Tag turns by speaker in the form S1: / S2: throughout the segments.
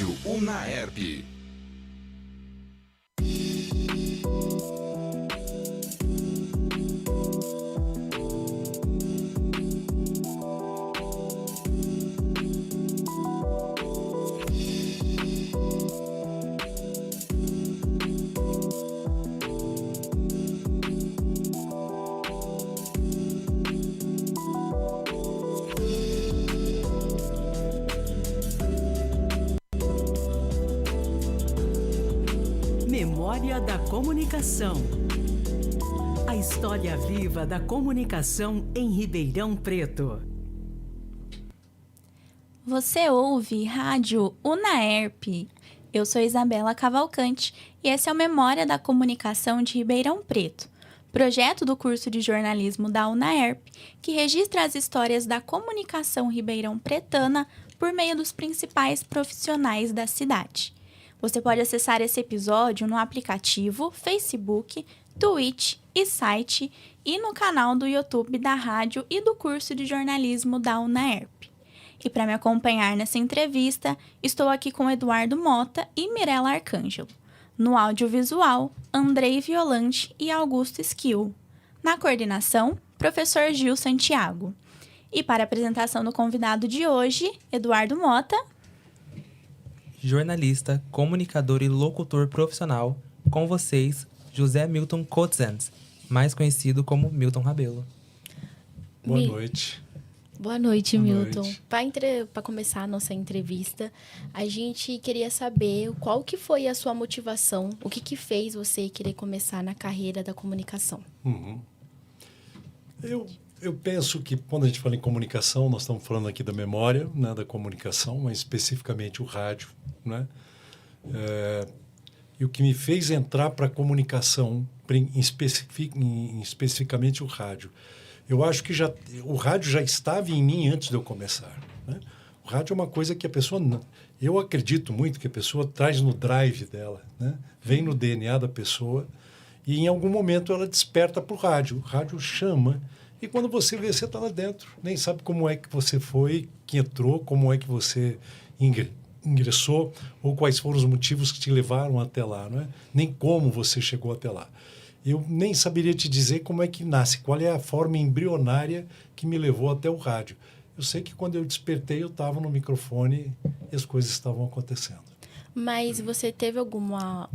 S1: Rádio Unaerp.
S2: Memória da Comunicação. A história viva da comunicação em Ribeirão Preto.
S3: Você ouve Rádio Unaerp. Eu sou Isabela Cavalcante e esse é o Memória da Comunicação de Ribeirão Preto, projeto do curso de jornalismo da Unaerp, que registra as histórias da comunicação ribeirão pretana por meio dos principais profissionais da cidade. Você pode acessar esse episódio no aplicativo, Facebook, Twitch e site e no canal do YouTube da rádio e do curso de jornalismo da Unaerp. E para me acompanhar nessa entrevista, estou aqui com Eduardo Mota e Mirela Arcângelo. No audiovisual, Andrei Violante e Augusto Esquil. Na coordenação, professor Gil Santiago. E para a apresentação do convidado de hoje, Eduardo Mota.
S4: Jornalista, comunicador e locutor profissional, com vocês, José Milton Kotzens, mais conhecido como Milton Rabelo.
S5: Boa noite.
S6: Boa noite,
S5: Boa
S6: Milton.
S5: noite.
S6: Para começar a nossa entrevista, a gente queria saber qual que foi a sua motivação, o que fez você querer começar na carreira da comunicação.
S5: Eu penso que quando a gente fala em comunicação, nós estamos falando aqui da memória, né, da comunicação, mas especificamente o rádio, né? E o que me fez entrar para a comunicação, especificamente o rádio, eu acho que o rádio já estava em mim antes de eu começar, né? O rádio é uma coisa que a pessoa, eu acredito muito que a pessoa traz no drive dela, né? Vem no DNA da pessoa e em algum momento ela desperta para o rádio chama. E quando você vê, você está lá dentro. Nem sabe como é que você foi, que entrou, como é que você ingressou, ou quais foram os motivos que te levaram até lá, não é? Nem como você chegou até lá. Eu nem saberia te dizer como é que nasce, qual é a forma embrionária que me levou até o rádio. Eu sei que quando eu despertei, eu estava no microfone e as coisas estavam acontecendo.
S6: Mas você teve alguma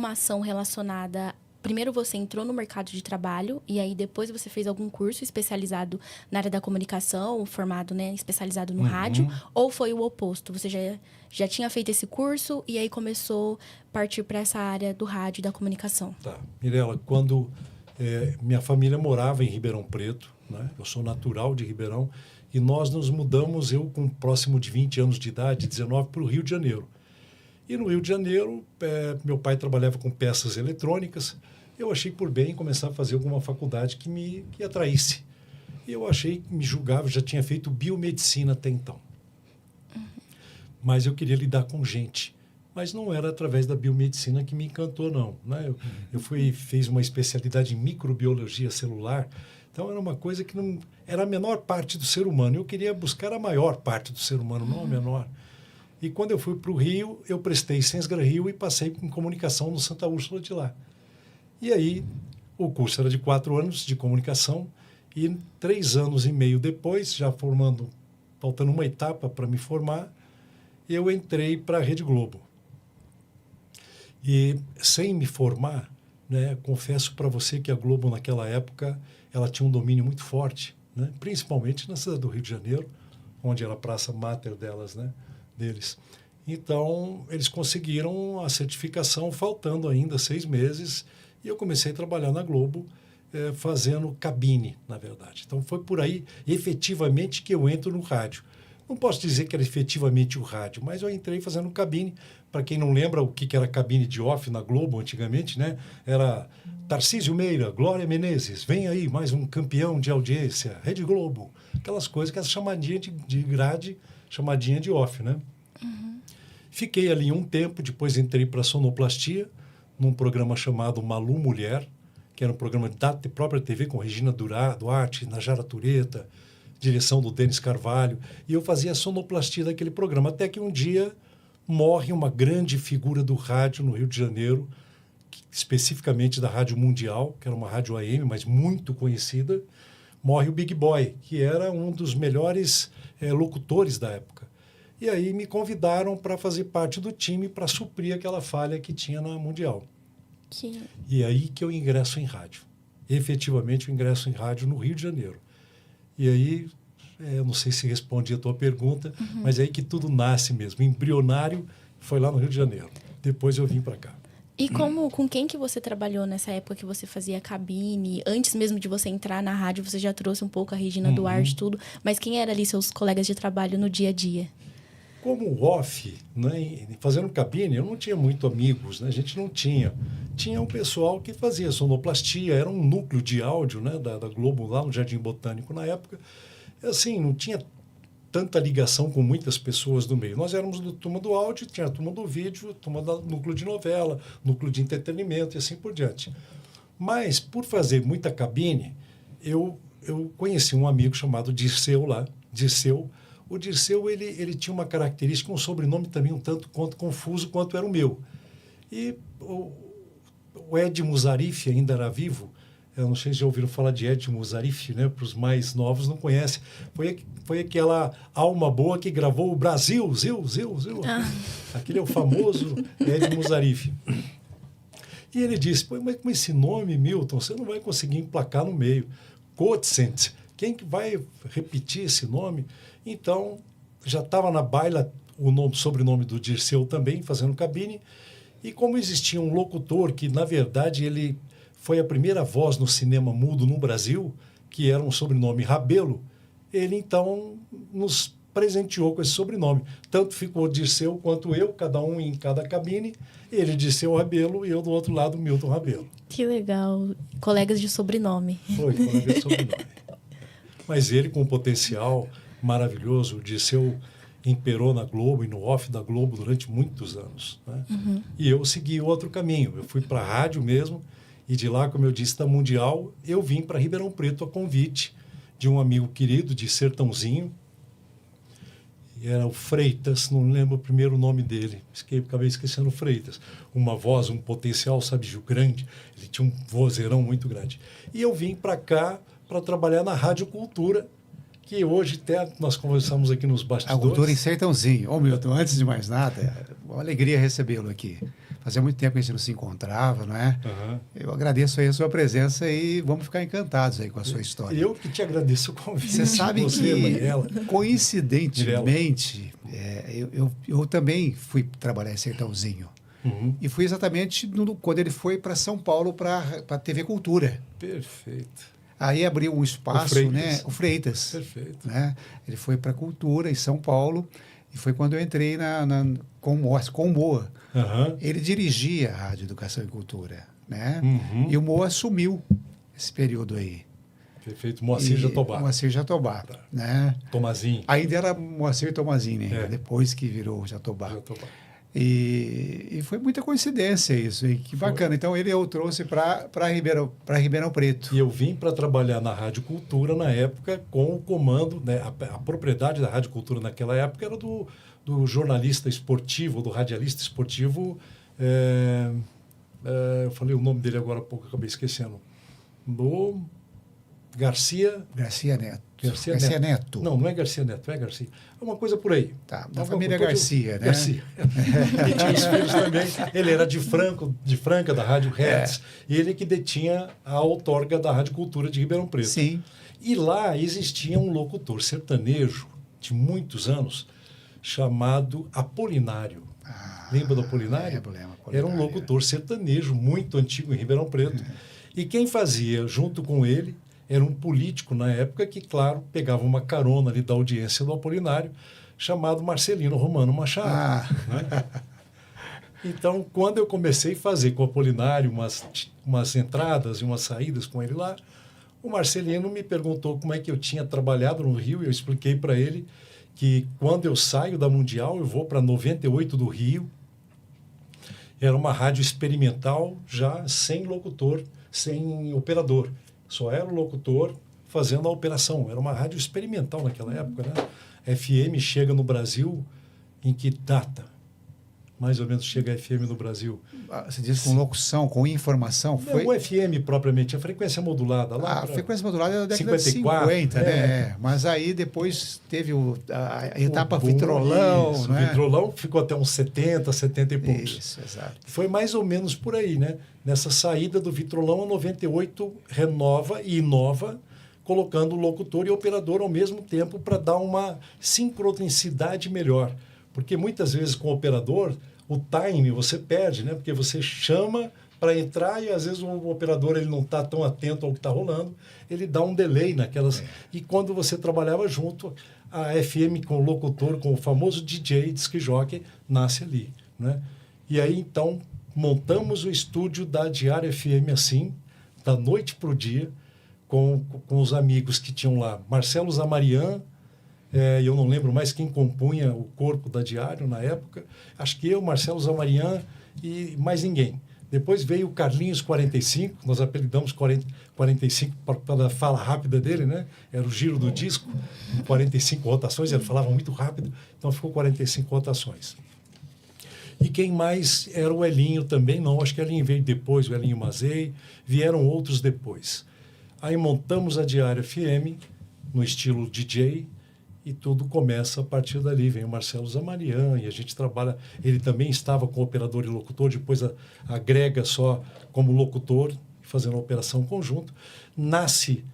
S6: ação relacionada... Primeiro você entrou no mercado de trabalho e aí depois você fez algum curso especializado na área da comunicação, formado, né, especializado no rádio, ou foi o oposto? Você já tinha feito esse curso e aí começou a partir para essa área do rádio e da comunicação?
S5: Tá. Mirela, quando minha família morava em Ribeirão Preto, né? Eu sou natural de Ribeirão, e nós nos mudamos, eu com próximo de 20 anos de idade, 19, para o Rio de Janeiro. E no Rio de Janeiro, meu pai trabalhava com peças eletrônicas. Eu achei por bem começar a fazer alguma faculdade que me atraísse. E eu achei, me julgava, já tinha feito biomedicina até então. Mas eu queria lidar com gente. Mas não era através da biomedicina que me encantou, não, né? Eu fiz uma especialidade em microbiologia celular. Então, era uma coisa que não era a menor parte do ser humano. Eu queria buscar a maior parte do ser humano, não a menor. E quando eu fui para o Rio, eu prestei Sensgra Rio e passei em comunicação no Santa Úrsula de lá. E aí, o curso era de 4 anos de comunicação e 3 anos e meio depois, já faltando uma etapa para me formar, eu entrei para a Rede Globo. E sem me formar, né, confesso para você que a Globo naquela época, ela tinha um domínio muito forte, né, principalmente na cidade do Rio de Janeiro, onde era a praça máter deles. Então, eles conseguiram a certificação faltando ainda 6 meses e eu comecei a trabalhar na Globo fazendo cabine, na verdade. Então, foi por aí, efetivamente, que eu entro no rádio. Não posso dizer que era efetivamente o rádio, mas eu entrei fazendo cabine. Para quem não lembra o que era cabine de off na Globo antigamente, né? Era Tarcísio Meira, Glória Menezes, vem aí mais um campeão de audiência, Rede Globo. Aquelas coisas que é chamadinha de grade, chamadinha de off, né? Fiquei ali um tempo, depois entrei para a sonoplastia, num programa chamado Malu Mulher, que era um programa da própria TV com Regina Duarte, Najara Tureta, direção do Denis Carvalho, e eu fazia a sonoplastia daquele programa, até que um dia morre uma grande figura do rádio no Rio de Janeiro, especificamente da Rádio Mundial, que era uma rádio AM, mas muito conhecida. Morre o Big Boy, que era um dos melhores locutores da época. E aí me convidaram para fazer parte do time para suprir aquela falha que tinha na Mundial. E aí que eu ingresso em rádio. Efetivamente, eu ingresso em rádio no Rio de Janeiro. E aí, eu não sei se respondi a tua pergunta, mas é aí que tudo nasce mesmo. Embrionário foi lá no Rio de Janeiro. Depois eu vim para cá.
S6: E com quem que você trabalhou nessa época que você fazia cabine? Antes mesmo de você entrar na rádio, você já trouxe um pouco a Regina Duarte, tudo. Mas quem era ali seus colegas de trabalho no dia a dia?
S5: Como off, né, fazendo cabine, eu não tinha muito amigos, né? A gente não tinha. Tinha um pessoal que fazia sonoplastia, era um núcleo de áudio, né, da Globo lá no Jardim Botânico na época. Assim, não tinha tanta ligação com muitas pessoas do meio. Nós éramos do turma do áudio, tinha a turma do vídeo, turma do núcleo de novela, núcleo de entretenimento e assim por diante. Mas, por fazer muita cabine, eu conheci um amigo chamado Dirceu lá, Dirceu. O Dirceu, ele tinha uma característica, um sobrenome também um tanto quanto confuso quanto era o meu. E o Ed Musarif ainda era vivo. Eu não sei se já ouviram falar de Ed Musarif, né? Para os mais novos não conhecem. Foi aquela alma boa que gravou o Brasil, Zil. Aquele é o famoso Ed Musarif. E ele disse, mas com esse nome, Milton, você não vai conseguir emplacar no meio. Kotzent, quem que vai repetir esse nome? Então, já estava na baila o sobrenome do Dirceu também, fazendo cabine. E como existia um locutor que, na verdade, ele foi a primeira voz no cinema mudo no Brasil, que era um sobrenome Rabelo, ele, então, nos presenteou com esse sobrenome. Tanto ficou Dirceu quanto eu, cada um em cada cabine. Ele Dirceu Rabelo e eu do outro lado, Milton Rabelo.
S6: Que legal. Colegas de sobrenome.
S5: Foi, colega de sobrenome. Mas ele, com um potencial maravilhoso, o Dirceu imperou na Globo e no off da Globo durante muitos anos. Né? E eu segui outro caminho. Eu fui para a rádio mesmo, e de lá, como eu disse, da Mundial, eu vim para Ribeirão Preto a convite de um amigo querido de Sertãozinho. E era o Freitas, não lembro o primeiro nome dele, acabei esquecendo o Freitas. Uma voz, um potencial, sabe, grande. Ele tinha um vozeirão muito grande. E eu vim para cá para trabalhar na Rádio Cultura, que hoje até nós conversamos aqui nos bastidores.
S1: A Cultura em Sertãozinho. Ô, Milton, antes de mais nada, uma alegria recebê-lo aqui. Fazia muito tempo que a gente não se encontrava, não é? Eu agradeço aí a sua presença e vamos ficar encantados aí com a sua história.
S5: Eu que te agradeço o convite.
S1: Você sabe que, coincidentemente, eu também fui trabalhar em Sertãozinho. E fui exatamente quando ele foi para São Paulo para a TV Cultura.
S5: Perfeito.
S1: Aí abriu um espaço, o Freitas.
S5: Perfeito.
S1: Né? Ele foi para a Cultura em São Paulo e foi quando eu entrei com o Moa. Ele dirigia a Rádio Educação e Cultura, né? E o Moa assumiu esse período aí.
S5: Perfeito. Moacir Jatobá.
S1: Moacir Jatobá, né?
S5: Tomazinho.
S1: Ainda era Moacir Tomazini, depois que virou Jatobá. E foi muita coincidência isso, hein? Que bacana. Então, eu trouxe para Ribeirão Preto.
S5: E eu vim para trabalhar na Rádio Cultura na época com o comando, né? A propriedade da Rádio Cultura naquela época era do jornalista esportivo, do radialista esportivo. Eu falei o nome dele agora há pouco, acabei esquecendo. Do Garcia
S1: Neto.
S5: Garcia Neto. Não é Garcia Neto, é Garcia. É uma coisa por aí.
S1: Tá, da família Garcia, né?
S5: Garcia. E tinha os filhos também. Ele era de Franca, da Rádio Hertz. E ele que detinha a outorga da Rádio Cultura de Ribeirão Preto.
S1: Sim.
S5: E lá existia um locutor sertanejo de muitos anos chamado Apolinário. Lembra do Apolinário?
S1: Lembro.
S5: Era um locutor sertanejo muito antigo em Ribeirão Preto. E quem fazia junto com ele era um político na época que, claro, pegava uma carona ali da audiência do Apolinário, chamado Marcelino Romano Machado. Né? Então, quando eu comecei a fazer com o Apolinário umas entradas e umas saídas com ele lá, o Marcelino me perguntou como é que eu tinha trabalhado no Rio, e eu expliquei para ele que quando eu saio da Mundial, eu vou para 98 do Rio. Era uma rádio experimental, já sem locutor, sem operador. Só era o locutor fazendo a operação. Era uma rádio experimental naquela época, né? FM chega no Brasil em que data? mais ou menos chega a FM no Brasil?
S1: Você diz com locução, com informação? Foi...
S5: Não, o FM propriamente, a frequência modulada. Lá
S1: a frequência modulada é da década
S5: 54,
S1: de 50, né? Mas aí depois teve a etapa Vitrolão,
S5: isso,
S1: né?
S5: O Vitrolão ficou até uns 70, 70 e poucos.
S1: Isso, exato.
S5: Foi mais ou menos por aí, né? Nessa saída do Vitrolão, a 98 renova e inova, colocando o locutor e o operador ao mesmo tempo para dar uma sincronicidade melhor. Porque muitas vezes com o operador, o time você perde, né? Porque você chama para entrar e às vezes o operador ele não está tão atento ao que está rolando, ele dá um delay naquelas... E quando você trabalhava junto, a FM com o locutor, com o famoso DJ, disc jockey, nasce ali, né? E aí, então, montamos o estúdio da Diário FM assim, da noite para o dia, com os amigos que tinham lá. Marcelo Zamarian, eu não lembro mais quem compunha o corpo da Diário na época. Acho que eu, Marcelo Zamarian e mais ninguém. Depois veio o Carlinhos 45, nós apelidamos 45 pela fala rápida dele, né? Era o giro do disco, 45 rotações, ele falava muito rápido, então ficou 45 rotações. E quem mais era o Elinho também, não, acho que o Elinho veio depois, o Elinho Mazei, vieram outros depois. Aí montamos a Diário FM, no estilo DJ, e tudo começa a partir dali. Vem o Marcelo Zamarian, e a gente trabalha... Ele também estava com operador e locutor, depois agrega só como locutor, fazendo a operação conjunto. Nasce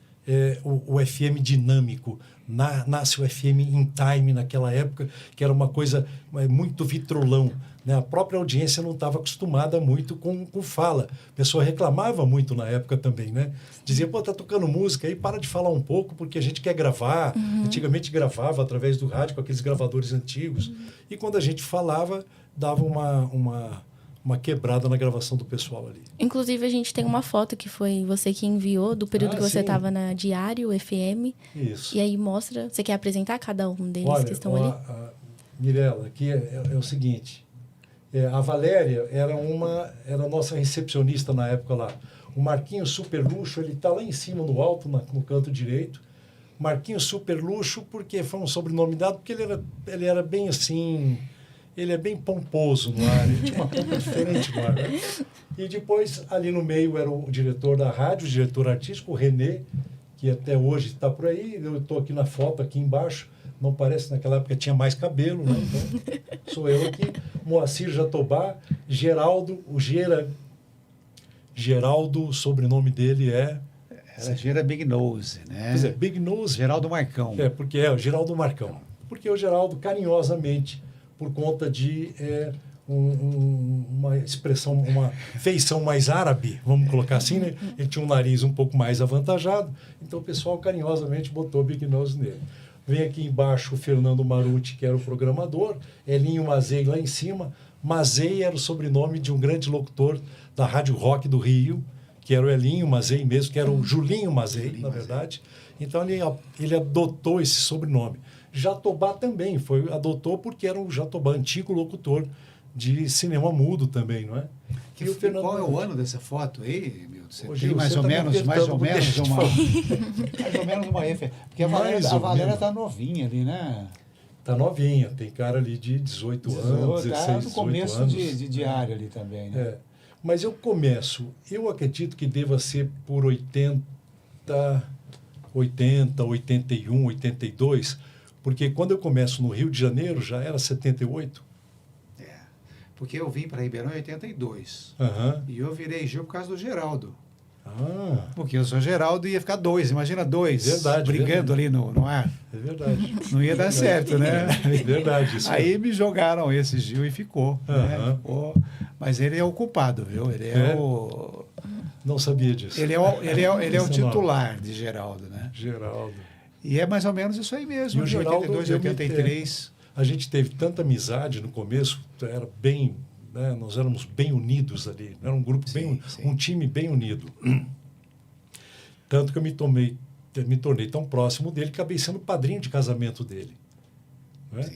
S5: o FM dinâmico, nasce o FM in time naquela época, que era uma coisa muito vitrolão, né? A própria audiência não estava acostumada muito com fala. A pessoa reclamava muito na época também, né? Dizia, pô, tá tocando música aí, para de falar um pouco, porque a gente quer gravar. Antigamente gravava através do rádio, com aqueles gravadores antigos. E quando a gente falava, dava uma quebrada na gravação do pessoal ali.
S6: Inclusive, a gente tem uma foto que foi você que enviou, do período que você estava na Diário FM.
S5: Isso.
S6: E aí mostra... Você quer apresentar cada um deles que estão ali?
S5: Mirela, aqui é o seguinte... a Valéria era a nossa recepcionista na época lá. O Marquinhos Super Luxo, ele está lá em cima, no alto, no canto direito. Marquinhos Super Luxo, porque foi um sobrenome dado, porque ele era bem assim... Ele é bem pomposo no ar, ele tinha uma pompa diferente no ar, né? E depois, ali no meio, era o diretor da rádio, o diretor artístico, o Renê, que até hoje está por aí. Eu estou aqui na foto, aqui embaixo. Não parece, naquela época tinha mais cabelo, né? Então, sou eu aqui. Moacir Jatobá, Geraldo, Geraldo, o sobrenome dele é...
S1: Era Gera Big Nose, né?
S5: Pois é, Big Nose.
S1: Geraldo Marcão.
S5: Porque é o Geraldo Marcão. Porque o Geraldo, carinhosamente, por conta de uma expressão, uma feição mais árabe, vamos colocar assim, né? Ele tinha um nariz um pouco mais avantajado, então o pessoal carinhosamente botou Big Nose nele. Vem aqui embaixo o Fernando Maruti, que era o programador, Elinho Mazei lá em cima. Mazei era o sobrenome de um grande locutor da Rádio Rock do Rio, que era o Elinho Mazei mesmo, que era o Julinho Mazei, na verdade. Então ele adotou esse sobrenome. Jatobá também adotou porque era o Jatobá, antigo locutor de cinema mudo também, não é?
S1: E o Fernando... Qual é o ano dessa foto aí, Milton? Você
S5: Hoje
S1: tem mais ou menos uma referência. Porque a Valéria está novinha ali, né?
S5: Está novinha, tem cara ali de 18 anos, 16,
S1: tá no começo
S5: 18
S1: anos. De diário ali também, né?
S5: Mas eu acredito que deva ser por 80, 81, 82, porque quando eu começo no Rio de Janeiro, já era 78.
S1: Porque eu vim para Ribeirão em 82. E eu virei Gil por causa do Geraldo. Porque eu sou Geraldo e ia ficar dois, imagina dois.
S5: Verdade,
S1: brigando ali no ar.
S5: É verdade.
S1: Não ia dar certo, né?
S5: É verdade. Isso
S1: aí me jogaram esse Gil e ficou. Né? Ficou. Mas ele é o culpado, viu? Ele é o...
S5: Não sabia disso.
S1: Ele é o titular de Geraldo, né?
S5: Geraldo.
S1: E é mais ou menos isso aí mesmo,
S5: e o Geraldo,
S1: 82, 83.
S5: A gente teve tanta amizade no começo, era bem, né, nós éramos bem unidos ali, era um grupo um time bem unido. Tanto que eu me tornei tão próximo dele que acabei sendo padrinho de casamento dele. Né?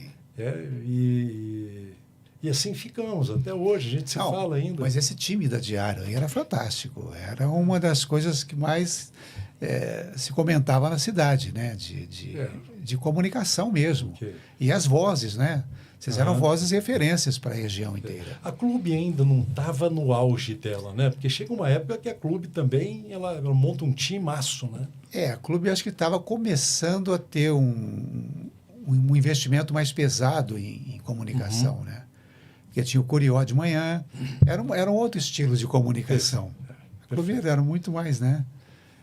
S5: E assim ficamos até hoje, a gente se fala ainda.
S1: Mas esse time da Diário era fantástico, era uma das coisas que mais se comentava na cidade, né? De comunicação mesmo. E as vozes, né? Vocês eram vozes e referências para a região inteira.
S5: A Clube ainda não estava no auge dela, né? Porque chega uma época que a Clube também ela monta um timaço, né?
S1: A Clube acho que estava começando a ter um investimento mais pesado em comunicação, né? Porque tinha o Curió de manhã, era um outro estilo de comunicação. A Clube era muito mais, né?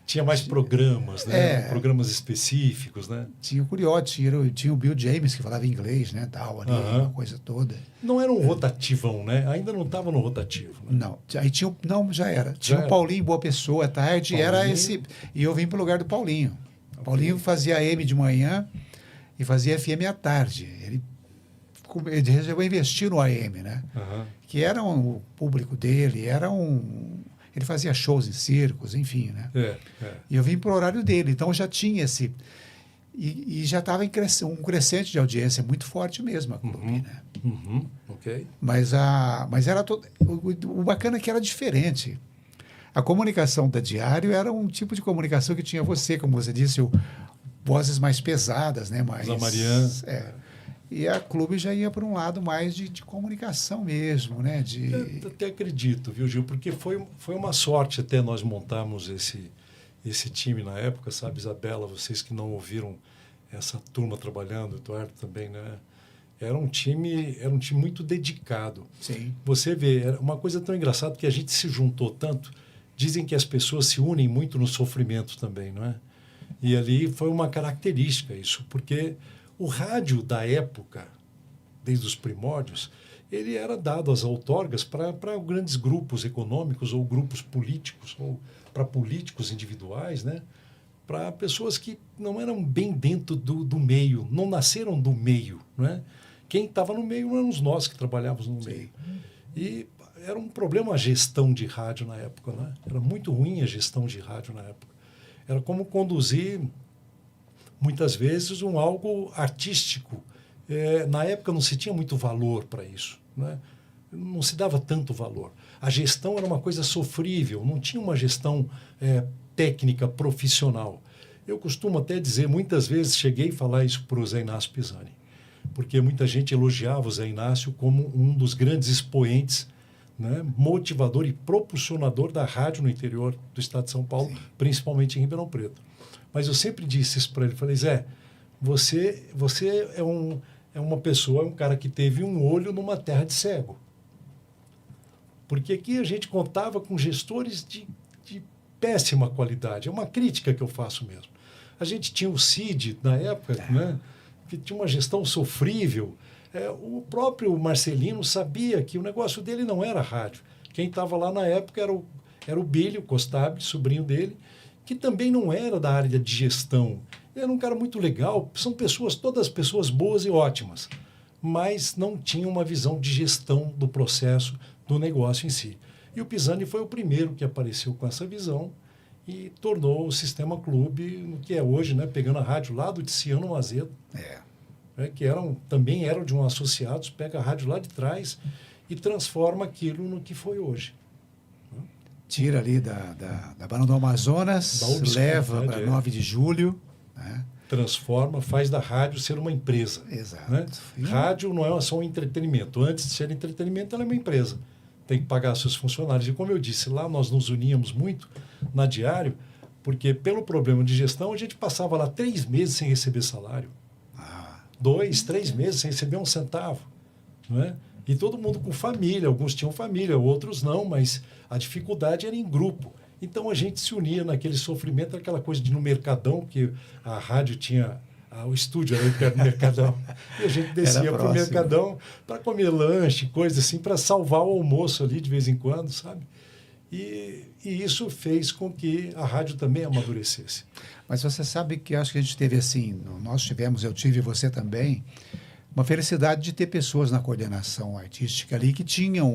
S5: Tinha mais programas, né? Programas específicos, né?
S1: Tinha o Curió, tinha o Bill James, que falava inglês, né? Tal, ali, uma coisa toda.
S5: Não era um rotativão, né? Ainda não estava no rotativo. Né?
S1: Não, aí não, já era. Tinha o Paulinho Boa Pessoa à tarde, era esse... E eu vim para o lugar do Paulinho. O Paulinho fazia AM de manhã e fazia FM à tarde. Ele resolveu investir no AM, né? Que era o público dele, ele fazia shows em circos, enfim, né? E eu vim para o horário dele, então já tinha esse... E já estava um crescente de audiência muito forte mesmo a Clube, né?
S5: Ok.
S1: Mas era todo... O bacana é que era diferente. A comunicação da Diário era um tipo de comunicação que tinha você, como você disse, vozes mais pesadas, né? Mais,
S5: Zamarian.
S1: E a Clube já ia para um lado mais de comunicação mesmo, né?
S5: Eu até acredito, viu, Gil? Porque foi uma sorte até nós montarmos esse time na época, sabe, Isabela? Vocês que não ouviram essa turma trabalhando, o Eduardo também, né? Era um time muito dedicado.
S1: Sim.
S5: Você vê, era uma coisa tão engraçada que a gente se juntou tanto. Dizem que as pessoas se unem muito no sofrimento também, não é? E ali foi uma característica isso, porque o rádio da época, desde os primórdios, ele era dado às outorgas para grandes grupos econômicos ou grupos políticos, ou para políticos individuais, né? Para pessoas que não eram bem dentro do meio, não nasceram do meio, né? Quem estava no meio éramos nós que trabalhávamos no meio. E era um problema a gestão de rádio na época, né? Era muito ruim a gestão de rádio na época. Era como conduzir, muitas vezes, algo artístico. Na época não se tinha muito valor para isso, né? Não se dava tanto valor. A gestão era uma coisa sofrível, não tinha uma gestão técnica, profissional. Eu costumo até dizer, muitas vezes cheguei a falar isso para o Zé Inácio Pisani, porque muita gente elogiava o Zé Inácio como um dos grandes expoentes, né, motivador e propulsionador da rádio no interior do estado de São Paulo, principalmente em Ribeirão Preto. Mas eu sempre disse isso para ele, falei, Zé, você é uma pessoa, um cara que teve um olho numa terra de cego. Porque aqui a gente contava com gestores de péssima qualidade. É uma crítica que eu faço mesmo. A gente tinha o Cid, na época, né, que tinha uma gestão sofrível. O próprio Marcelino sabia que o negócio dele não era rádio. Quem estava lá na época era o Bílio Costab, sobrinho dele, que também não era da área de gestão. Ele era um cara muito legal. São todas pessoas boas e ótimas, mas não tinham uma visão de gestão do processo, do negócio em si. E o Pisani foi o primeiro que apareceu com essa visão e tornou o Sistema Clube no que é hoje, né, pegando a rádio lá do Tiziano Mazedo, que também eram de um associados, pega a rádio lá de trás e transforma aquilo no que foi hoje.
S1: Tira ali da Barão do Amazonas, leva para 9 de julho. Né?
S5: Transforma, faz da rádio ser uma empresa.
S1: Exato.
S5: Né? Rádio não é só um entretenimento. Antes de ser entretenimento, ela é uma empresa. Tem que pagar seus funcionários. E como eu disse, lá nós nos uníamos muito na Diário, porque pelo problema de gestão, a gente passava lá 3 meses sem receber salário. 2, 3 meses sem receber um centavo. Não é? E todo mundo com família. Alguns tinham família, outros não, mas a dificuldade era em grupo. Então a gente se unia naquele sofrimento, aquela coisa de ir no Mercadão, que a rádio tinha... o estúdio era perto do Mercadão. E a gente descia para o Mercadão para comer lanche, coisa assim, para salvar o almoço ali de vez em quando, sabe? E isso fez com que a rádio também amadurecesse.
S1: Mas você sabe que acho que a gente teve assim, eu tive você também, uma felicidade de ter pessoas na coordenação artística ali que tinham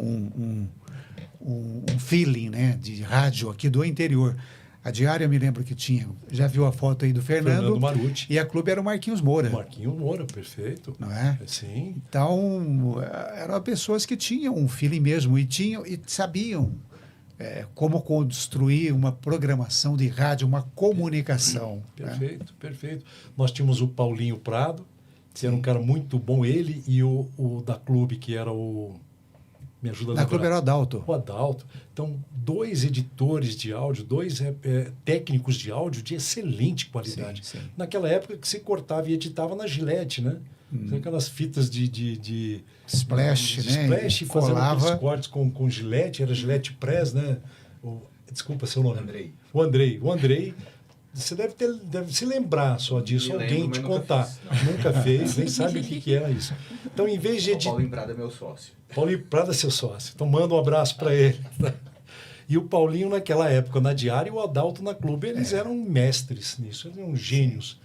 S1: um feeling, né, de rádio aqui do interior. A Diária, eu me lembro que tinha, já viu a foto aí do Fernando
S5: Marucci.
S1: E a Clube era o Marquinhos Moura.
S5: Marquinhos Moura, perfeito.
S1: Não é?
S5: Sim.
S1: Então, eram pessoas que tinham um feeling mesmo e sabiam como construir uma programação de rádio, uma comunicação.
S5: Perfeito, perfeito. Nós tínhamos o Paulinho Prado, que era um cara muito bom, ele e o da Clube, que era o... Me ajuda a lembrar.
S1: Da Clube era o Adalto.
S5: O Adalto. Então, 2 editores de áudio, 2 técnicos de áudio de excelente qualidade.
S1: Sim.
S5: Naquela época que se cortava e editava na Gillette, né? Aquelas fitas de
S1: Splash, né?
S5: Splash, fazendo
S1: Colava.
S5: aqueles cortes com Gillette, era Gillette Press, né? Desculpa seu nome.
S7: Andrei.
S5: O Andrei. Você deve se lembrar só disso,
S7: Eu
S5: alguém
S7: lembro,
S5: te
S7: mas nunca
S5: contar.
S7: fiz,
S5: Nunca fez, nem sabe o que era isso. Então, em vez de
S7: O
S5: editar...
S7: Paulinho Prada é meu sócio.
S5: Paulinho Prada é seu sócio. Então, manda um abraço para ele. E o Paulinho, naquela época, na Diária, e o Adalto na Clube, eles eram mestres nisso, eles eram gênios.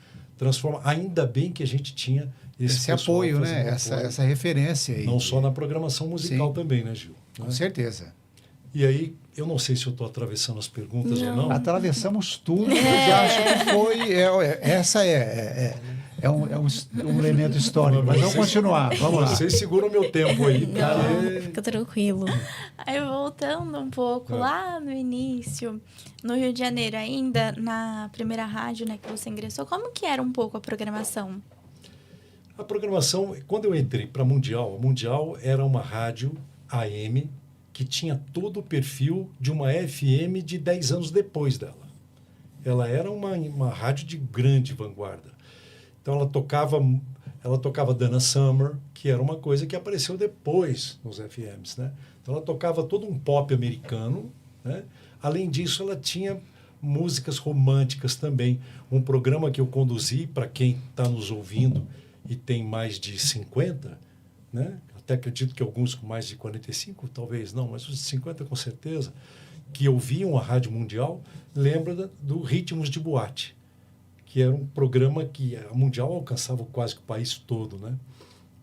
S5: Ainda bem que a gente tinha
S1: Esse apoio, né? Essa referência aí.
S5: Não só na programação musical também, né, Gil?
S1: Com certeza.
S5: E aí, eu não sei se eu estou atravessando as perguntas ou não.
S1: Atravessamos tudo, mas eu acho que foi... essa é um elemento histórico, mas vamos continuar. Vamos lá.
S5: Vocês seguram o meu tempo aí.
S6: Não, fica tranquilo.
S3: Aí voltando um pouco lá no início, no Rio de Janeiro ainda, na primeira rádio, né, que você ingressou, como que era um pouco a programação?
S5: A programação, quando eu entrei para a Mundial era uma rádio AM que tinha todo o perfil de uma FM de 10 anos depois dela. Ela era uma rádio de grande vanguarda. Então ela tocava Dana Summer, que era uma coisa que apareceu depois nos FMs, né? Então ela tocava todo um pop americano, né? Além disso, ela tinha músicas românticas também. Um programa que eu conduzi, para quem está nos ouvindo e tem mais de 50, né? Até acredito que alguns com mais de 45, talvez não, mas os de 50 com certeza, que ouviam a Rádio Mundial, lembra do Ritmos de Boate, que era um programa que a Mundial alcançava quase que o país todo, né?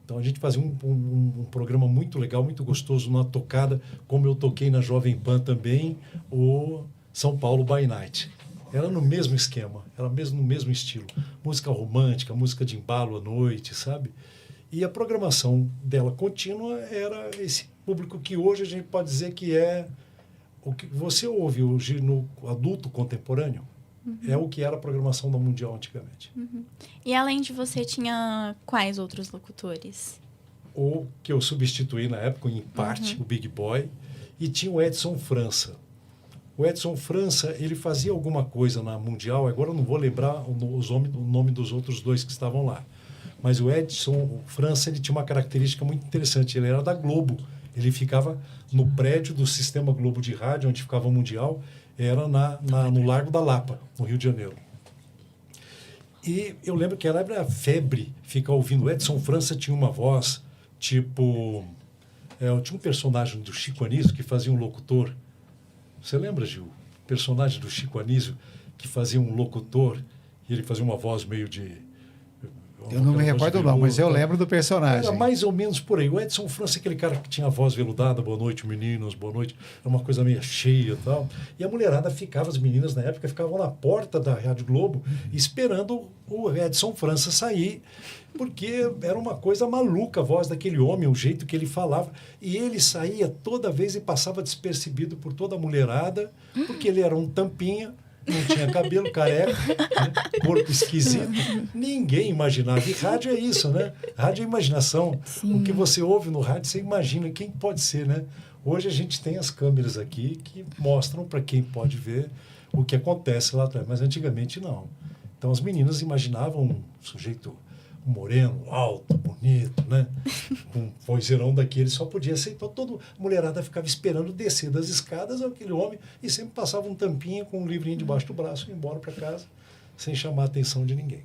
S5: Então a gente fazia um programa muito legal, muito gostoso, na tocada, como eu toquei na Jovem Pan também, o São Paulo by Night. Era no mesmo esquema, era no mesmo estilo. Música romântica, música de embalo à noite, sabe? E a programação dela contínua era esse público que hoje a gente pode dizer que é o que você ouve hoje no adulto contemporâneo. É o que era a programação da Mundial antigamente.
S3: E além de você, tinha quais outros locutores?
S5: O que eu substituí na época, em parte, o Big Boy, e tinha o Edson França. O Edson França, ele fazia alguma coisa na Mundial, agora eu não vou lembrar o nome dos outros 2 que estavam lá. Mas o Edson França, ele tinha uma característica muito interessante, ele era da Globo. Ele ficava no prédio do Sistema Globo de Rádio, onde ficava o Mundial, era no Largo da Lapa, no Rio de Janeiro. E eu lembro que era febre ficar ouvindo. O Edson França tinha uma voz, tipo... tinha um personagem do Chico Anísio que fazia um locutor. Você lembra, Gil? O personagem do Chico Anísio que fazia um locutor e ele fazia uma voz meio de...
S1: Eu não me recordo não, mas eu lembro do personagem.
S5: Era mais ou menos por aí. O Edson França, aquele cara que tinha a voz veludada, boa noite, meninos, boa noite. Era uma coisa meio cheia e tal. E a mulherada as meninas na época ficavam na porta da Rádio Globo esperando o Edson França sair, porque era uma coisa maluca a voz daquele homem, o jeito que ele falava. E ele saía toda vez e passava despercebido por toda a mulherada, porque ele era um tampinha, não tinha cabelo, careca, né? Corpo esquisito. Ninguém imaginava. E rádio é isso, né? Rádio é imaginação. Sim. O que você ouve no rádio, você imagina quem pode ser, né? Hoje a gente tem as câmeras aqui que mostram para quem pode ver o que acontece lá atrás. Mas antigamente não. Então as meninas imaginavam um sujeito moreno, alto, bonito, né? Com um vozeirão daquele, só podia ser. Então toda a mulherada ficava esperando descer das escadas aquele homem e sempre passava um tampinha com um livrinho debaixo do braço e ia embora para casa sem chamar a atenção de ninguém.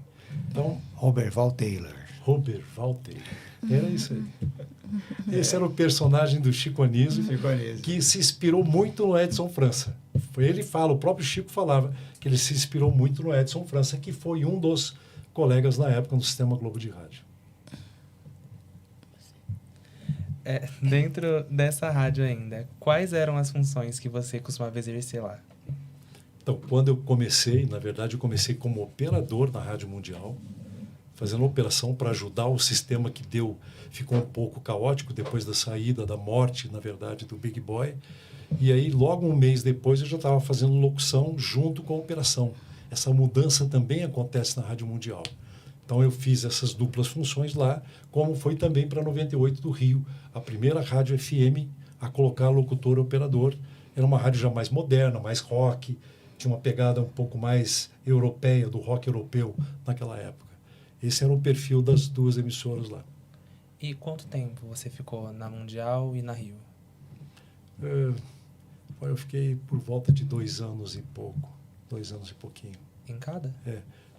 S5: Então,
S1: Roberval Taylor.
S5: Era isso aí. Esse era o personagem do Chico Anísio, que se inspirou muito no Edson França. O próprio Chico falava que ele se inspirou muito no Edson França, que foi um dos colegas na época no Sistema Globo de Rádio.
S4: Dentro dessa rádio ainda, quais eram as funções que você costumava exercer lá?
S5: Então, quando eu comecei, na verdade, eu comecei como operador na Rádio Mundial, fazendo operação para ajudar o sistema que ficou um pouco caótico depois da morte, na verdade, do Big Boy. E aí, logo um mês depois, eu já estava fazendo locução junto com a operação. Essa mudança também acontece na Rádio Mundial. Então, eu fiz essas duplas funções lá, como foi também para 98 do Rio, a primeira rádio FM a colocar locutor e operador. Era uma rádio já mais moderna, mais rock, tinha uma pegada um pouco mais europeia, do rock europeu naquela época. Esse era o perfil das duas emissoras lá.
S4: E quanto tempo você ficou na Mundial e na Rio?
S5: Eu fiquei por volta de 2 anos e pouco. 2 anos e pouquinho.
S4: Em cada?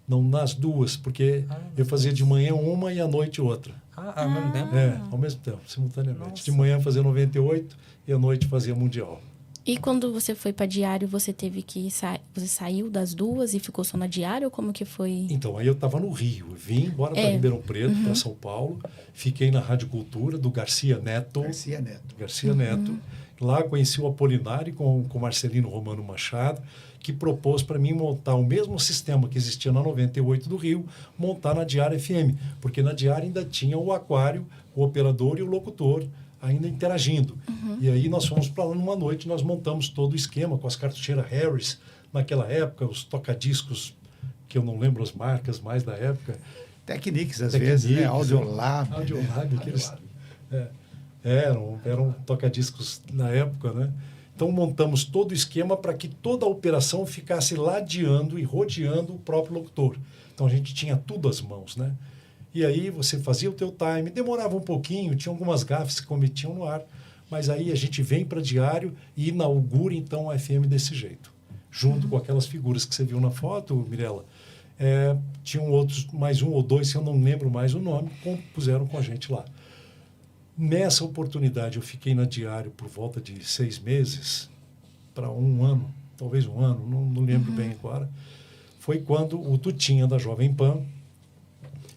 S5: Não, nas duas, porque eu fazia de manhã uma e à noite outra.
S4: Ao mesmo tempo?
S5: Ao mesmo tempo, simultaneamente.
S4: Nossa.
S5: De manhã fazia 98 e à noite fazia Mundial.
S6: E quando você foi para Diário, você teve que você saiu das duas e ficou só na Diário? Ou como que foi?
S5: Então, aí eu estava no Rio. Eu vim embora para Ribeirão Preto, para São Paulo. Fiquei na Rádio Cultura, do Garcia Neto. Garcia Neto. Lá conheci o Apolinário com Marcelino Romano Machado, que propôs para mim montar o mesmo sistema que existia na 98 do Rio, montar na Diário FM. Porque na Diário ainda tinha o aquário, o operador e o locutor ainda interagindo. E aí nós fomos para lá numa noite, nós montamos todo o esquema com as cartucheiras Harris, naquela época, os tocadiscos, que eu não lembro as marcas mais da época.
S1: Technics, às vezes, né? Audiolab.
S5: Audiolab, aqueles... Eram tocadiscos na época, né? Então montamos todo o esquema para que toda a operação ficasse ladeando e rodeando o próprio locutor. Então a gente tinha tudo às mãos, né? E aí você fazia o teu time, demorava um pouquinho, tinha algumas gafes que cometiam no ar, mas aí a gente vem para Diário e inaugura então a FM desse jeito, junto com aquelas figuras que você viu na foto, Mirella. Tinham outros, mais um ou dois, se eu não lembro mais o nome, compuseram com a gente lá. Nessa oportunidade eu fiquei na Diário por volta de 6 meses, para 1 ano, talvez 1 ano, não lembro bem agora. Foi quando o Tutinha da Jovem Pan,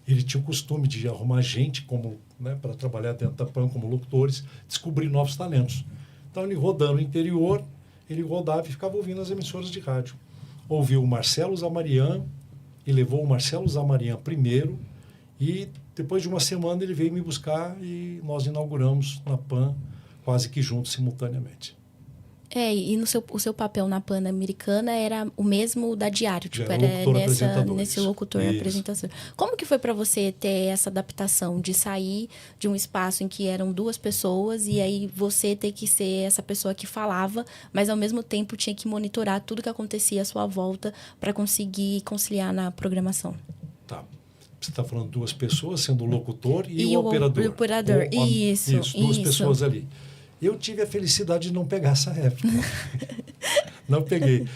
S5: ele tinha o costume de arrumar gente para trabalhar dentro da PAN como locutores, descobrir novos talentos. Então, ele rodando no interior, ele rodava e ficava ouvindo as emissoras de rádio. Ouviu o Marcelo Zamarian e levou o Marcelo Zamarian primeiro, e depois de uma semana ele veio me buscar e nós inauguramos na PAN quase que juntos, simultaneamente.
S6: E o seu papel na Pan-Americana era o mesmo da Diário, tipo, era nesse locutor apresentador. Como que foi para você ter essa adaptação de sair de um espaço em que eram 2 pessoas e aí você ter que ser essa pessoa que falava, mas ao mesmo tempo tinha que monitorar tudo que acontecia à sua volta para conseguir conciliar na programação?
S5: Tá. Você está falando 2 pessoas, sendo o locutor e o operador.
S6: O operador, isso.
S5: 2 pessoas ali. Eu tive a felicidade de não pegar essa época. Não peguei.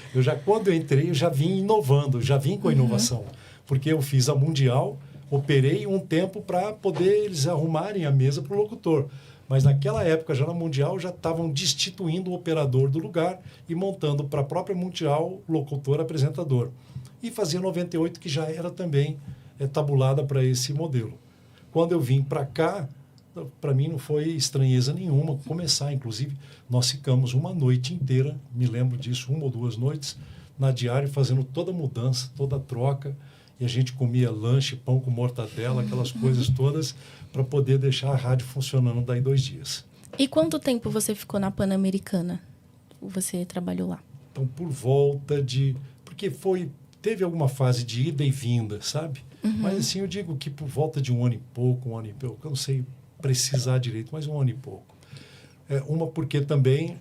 S5: Quando eu entrei, eu já vim inovando, já vim com a inovação. Porque eu fiz a Mundial, operei um tempo para poder eles arrumarem a mesa para o locutor. Mas naquela época, já na Mundial, já estavam destituindo o operador do lugar e montando para a própria Mundial locutor apresentador. E fazia 98, que já era também tabulada para esse modelo. Quando eu vim para cá, para mim não foi estranheza nenhuma começar. Inclusive, nós ficamos uma noite inteira, me lembro disso, 1 ou 2 noites, na Diário, fazendo toda a mudança, toda a troca. E a gente comia lanche, pão com mortadela, aquelas coisas todas, para poder deixar a rádio funcionando daí 2 dias.
S6: E quanto tempo você ficou na Pan-Americana? Você trabalhou lá?
S5: Então, por volta de... Porque teve alguma fase de ida e vinda, sabe? Mas assim, eu digo que por volta de 1 ano e pouco, eu não sei precisar direito, mas 1 ano e pouco. Porque também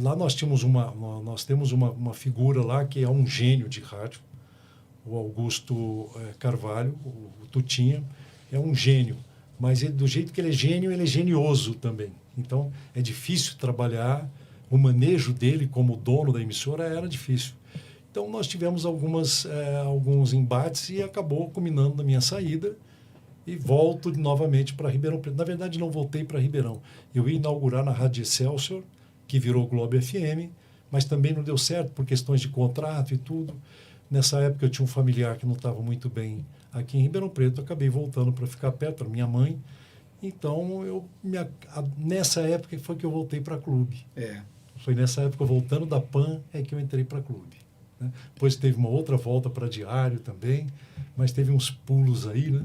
S5: lá nós temos uma figura lá que é um gênio de rádio, o Augusto Carvalho, o Tutinha, é um gênio, mas do jeito que ele é genioso também. Então é difícil trabalhar, o manejo dele como dono da emissora era difícil. Então nós tivemos alguns embates e acabou culminando na minha saída. E volto novamente para Ribeirão Preto. Na verdade, não voltei para Ribeirão. Eu ia inaugurar na Rádio Excelsior, que virou Globo FM, mas também não deu certo por questões de contrato e tudo. Nessa época, eu tinha um familiar que não estava muito bem aqui em Ribeirão Preto. Acabei voltando para ficar perto da minha mãe. Então, nessa época foi que eu voltei para Clube. Foi nessa época, voltando da PAN, que eu entrei para Clube. Né? Depois teve uma outra volta para Diário também, mas teve uns pulos aí, né?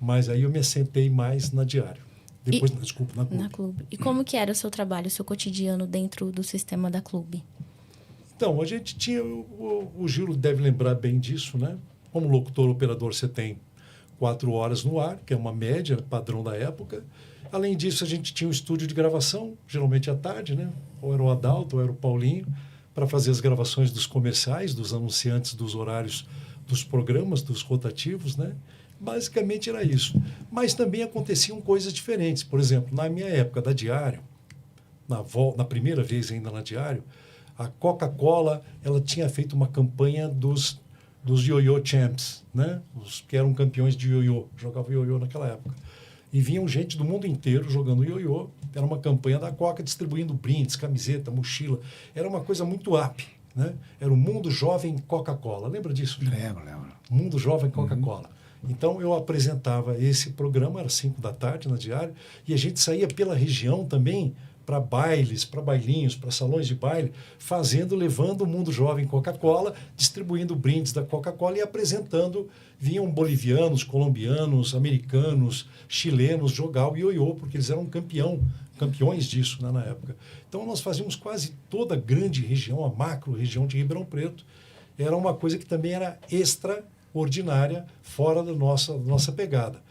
S5: Mas aí eu me assentei mais na Diário. Depois, na Clube.
S6: E como que era o seu trabalho, o seu cotidiano dentro do sistema da Clube?
S5: Então, a gente tinha... O Gil deve lembrar bem disso, né? Como locutor operador, você tem 4 horas no ar, que é uma média padrão da época. Além disso, a gente tinha um estúdio de gravação, geralmente à tarde, né? Ou era o Adalto, ou era o Paulinho, para fazer as gravações dos comerciais, dos anunciantes, dos horários dos programas, dos rotativos, né? Basicamente era isso. Mas também aconteciam coisas diferentes. Por exemplo, na minha época da Diário, na primeira vez ainda na Diário, a Coca-Cola ela tinha feito uma campanha dos Yo-Yo Champs, né? Os que eram campeões de ioiô, jogavam ioiô naquela época. E vinham gente do mundo inteiro jogando ioiô. Era uma campanha da Coca distribuindo brindes, camiseta, mochila. Era uma coisa muito up, né? Era o Mundo Jovem Coca-Cola. Lembra disso?
S1: Lembro.
S5: Mundo Jovem Coca-Cola. Então, eu apresentava esse programa, era 5 da tarde na Diário, e a gente saía pela região também para bailes, para bailinhos, para salões de baile, levando o Mundo Jovem Coca-Cola, distribuindo brindes da Coca-Cola e apresentando. Vinham bolivianos, colombianos, americanos, chilenos jogar o ioiô, porque eles eram campeões disso, né, na época. Então, nós fazíamos quase toda a grande região, a macro região de Ribeirão Preto. Era uma coisa que também era extraordinária, fora da nossa pegada.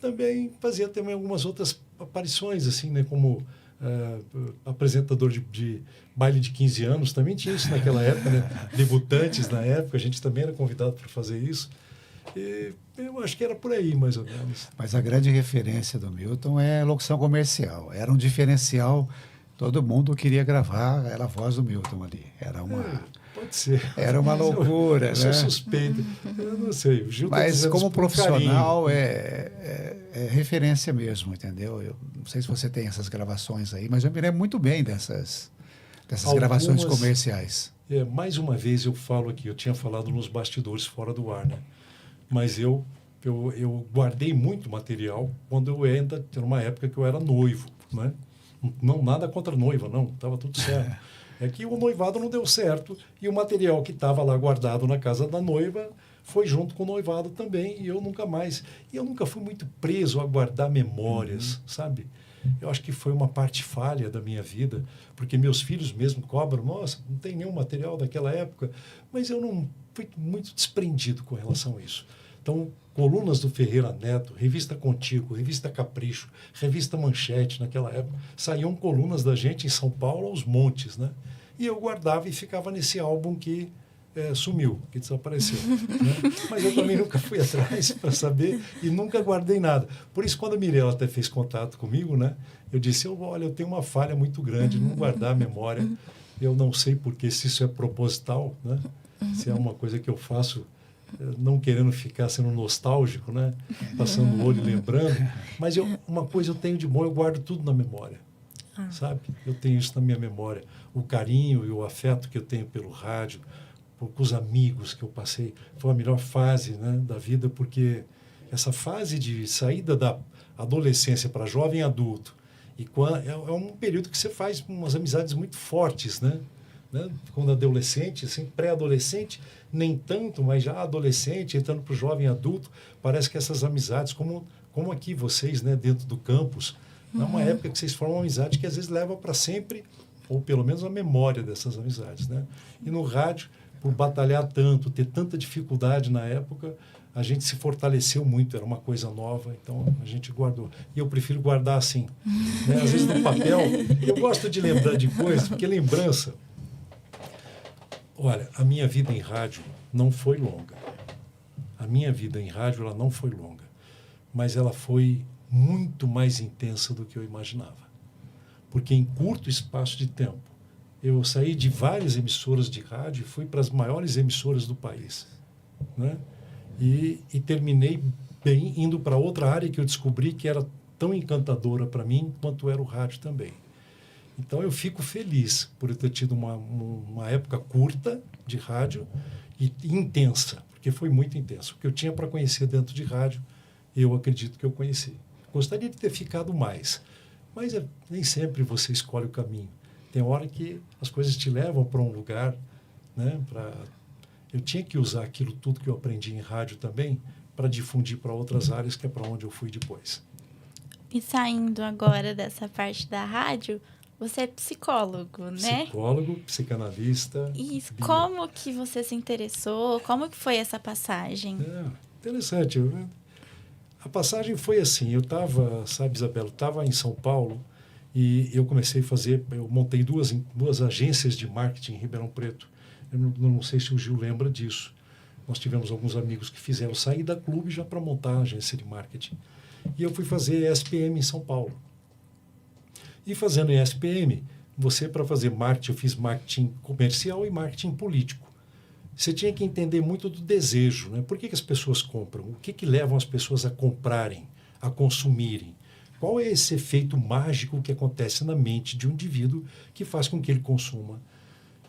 S5: Também fazia também algumas outras aparições, assim, né, como apresentador de baile de 15 anos, também tinha isso naquela época, né? Debutantes na época, a gente também era convidado para fazer isso. E eu acho que era por aí, mais ou menos.
S1: Mas a grande referência do Milton é a locução comercial. Era um diferencial, todo mundo queria gravar, era a voz do Milton ali. Era uma...
S5: Pode ser.
S1: Era uma loucura,
S5: eu
S1: né?
S5: sou suspeito. Eu não sei. O Gil
S1: Mas
S5: tá
S1: como profissional
S5: carinho.
S1: é referência mesmo, entendeu? Eu não sei se você tem essas gravações aí, mas eu me lembro muito bem dessas gravações comerciais.
S5: Mais uma vez eu falo aqui, eu tinha falado nos bastidores fora do ar, né? Mas eu guardei muito material quando eu ainda, era uma época que eu era noivo, né? Não, nada contra noiva, não, estava tudo certo. É que o noivado não deu certo e o material que estava lá guardado na casa da noiva foi junto com o noivado também e eu nunca fui muito preso a guardar memórias, sabe? Eu acho que foi uma parte falha da minha vida, porque meus filhos mesmo cobram, nossa, não tem nenhum material daquela época, mas eu não fui muito desprendido com relação a isso. Então, colunas do Ferreira Neto, Revista Contigo, Revista Capricho, Revista Manchete, naquela época, saíam colunas da gente em São Paulo aos montes, né? E eu guardava e ficava nesse álbum que sumiu, que desapareceu. Né? Mas eu também nunca fui atrás para saber e nunca guardei nada. Por isso, quando a Mirella até fez contato comigo, né, eu disse, olha, eu tenho uma falha muito grande, não guardar a memória. Eu não sei porque, se isso é proposital, né? Se é uma coisa que eu faço não querendo ficar sendo nostálgico, né? Passando o olho e lembrando. Mas uma coisa eu tenho de bom, eu guardo tudo na memória. Sabe? Eu tenho isso na minha memória. O carinho e o afeto que eu tenho pelo rádio, com os amigos que eu passei. Foi a melhor fase, né, da vida, porque essa fase de saída da adolescência para jovem adulto, é um período que você faz umas amizades muito fortes, né? Quando adolescente, assim, pré-adolescente, nem tanto, mas já adolescente, entrando para o jovem adulto, parece que essas amizades, como aqui vocês, né, dentro do campus, é uma época que vocês formam uma amizade que às vezes leva para sempre, ou pelo menos a memória dessas amizades, né? E no rádio, por batalhar tanto, ter tanta dificuldade na época, a gente se fortaleceu muito, era uma coisa nova, então a gente guardou. E eu prefiro guardar assim, né? Às vezes no papel, eu gosto de lembrar de coisas, porque lembrança... Olha, a minha vida em rádio não foi longa. A minha vida em rádio ela não foi longa, mas ela foi muito mais intensa do que eu imaginava. Porque em curto espaço de tempo, eu saí de várias emissoras de rádio e fui para as maiores emissoras do país, né? E terminei bem indo para outra área que eu descobri que era tão encantadora para mim quanto era o rádio também. Então, eu fico feliz por eu ter tido uma época curta de rádio e intensa, porque foi muito intensa. O que eu tinha para conhecer dentro de rádio, eu acredito que eu conheci. Gostaria de ter ficado mais, mas nem sempre você escolhe o caminho. Tem hora que as coisas te levam para um lugar, né? Eu tinha que usar aquilo tudo que eu aprendi em rádio também para difundir para outras áreas, que é para onde eu fui depois.
S3: E saindo agora dessa parte da rádio... Você é psicólogo, né?
S5: Psicólogo, psicanalista.
S3: Isso. Como que você se interessou? Como que foi essa passagem?
S5: Interessante. A passagem foi assim, eu estava, sabe, Isabela, estava em São Paulo e eu comecei a fazer, eu montei duas agências de marketing em Ribeirão Preto. Eu não sei se o Gil lembra disso. Nós tivemos alguns amigos que fizeram sair da clube já para montar a agência de marketing. E eu fui fazer ESPM em São Paulo. E fazendo ESPM, você, para fazer marketing, eu fiz marketing comercial e marketing político. Você tinha que entender muito do desejo, né? Por que as pessoas compram? O que levam as pessoas a comprarem, a consumirem? Qual é esse efeito mágico que acontece na mente de um indivíduo que faz com que ele consuma?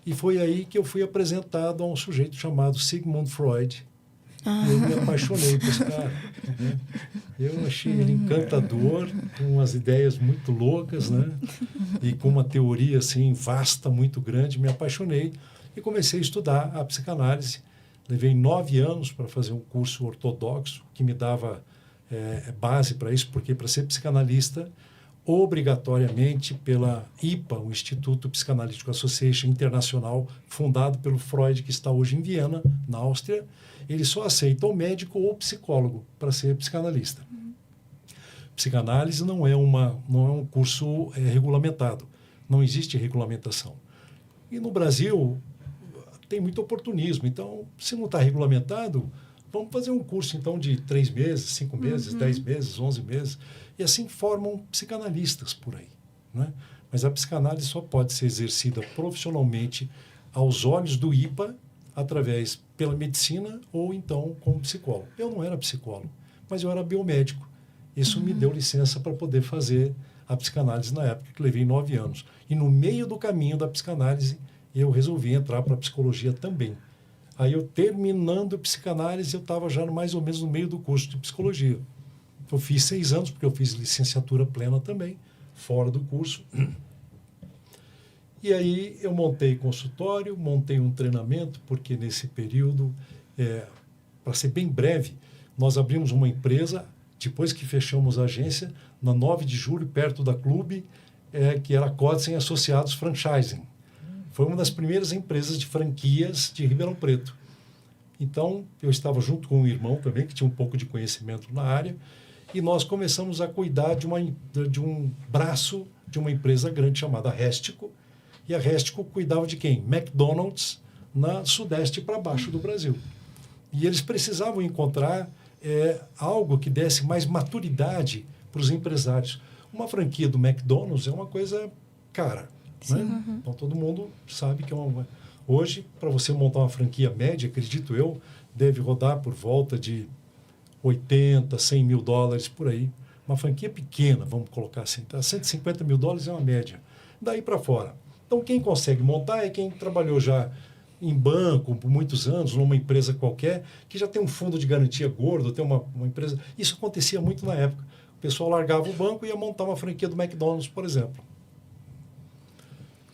S5: E foi aí que eu fui apresentado a um sujeito chamado Sigmund Freud. E eu me apaixonei por esse cara. Né? Eu achei ele encantador, com umas ideias muito loucas, né? E com uma teoria assim, vasta, muito grande. Me apaixonei e comecei a estudar a psicanálise. Levei 9 anos para fazer um curso ortodoxo, que me dava base para isso, porque para ser psicanalista, obrigatoriamente pela IPA, o Instituto Psychanalytic Association Internacional, fundado pelo Freud, que está hoje em Viena, na Áustria, ele só aceita ou médico ou psicólogo para ser psicanalista. Psicanálise não é um curso regulamentado, não existe regulamentação. E no Brasil tem muito oportunismo, então se não está regulamentado, vamos fazer um curso então de 3 meses, 5 meses, 10 meses, 11 meses, e assim formam psicanalistas por aí, né? Mas a psicanálise só pode ser exercida profissionalmente aos olhos do IPA, através pela medicina ou então como psicólogo. Eu não era psicólogo, mas eu era biomédico. Isso me deu licença para poder fazer a psicanálise na época, que levei 9 anos. E no meio do caminho da psicanálise, eu resolvi entrar para a psicologia também. Aí eu, terminando a psicanálise, eu estava já mais ou menos no meio do curso de psicologia. Eu fiz 6 anos, porque eu fiz licenciatura plena também, fora do curso. E aí eu montei consultório, montei um treinamento, porque nesse período, para ser bem breve, nós abrimos uma empresa, depois que fechamos a agência, na 9 de julho, perto da clube, que era Codsen Associados Franchising. Foi uma das primeiras empresas de franquias de Ribeirão Preto. Então, eu estava junto com um irmão também, que tinha um pouco de conhecimento na área, e nós começamos a cuidar de um braço de uma empresa grande chamada Restico. E a Restico cuidava de quem? McDonald's, na sudeste para baixo do Brasil. E eles precisavam encontrar algo que desse mais maturidade para os empresários. Uma franquia do McDonald's é uma coisa cara. Né? Então, todo mundo sabe que hoje, para você montar uma franquia média, acredito eu, deve rodar por volta de 80, 100 mil dólares por aí. Uma franquia pequena, vamos colocar assim, tá? 150 mil dólares é uma média. Daí para fora. Então, quem consegue montar é quem trabalhou já em banco por muitos anos, numa empresa qualquer, que já tem um fundo de garantia gordo, tem uma empresa... Isso acontecia muito na época. O pessoal largava o banco e ia montar uma franquia do McDonald's, por exemplo.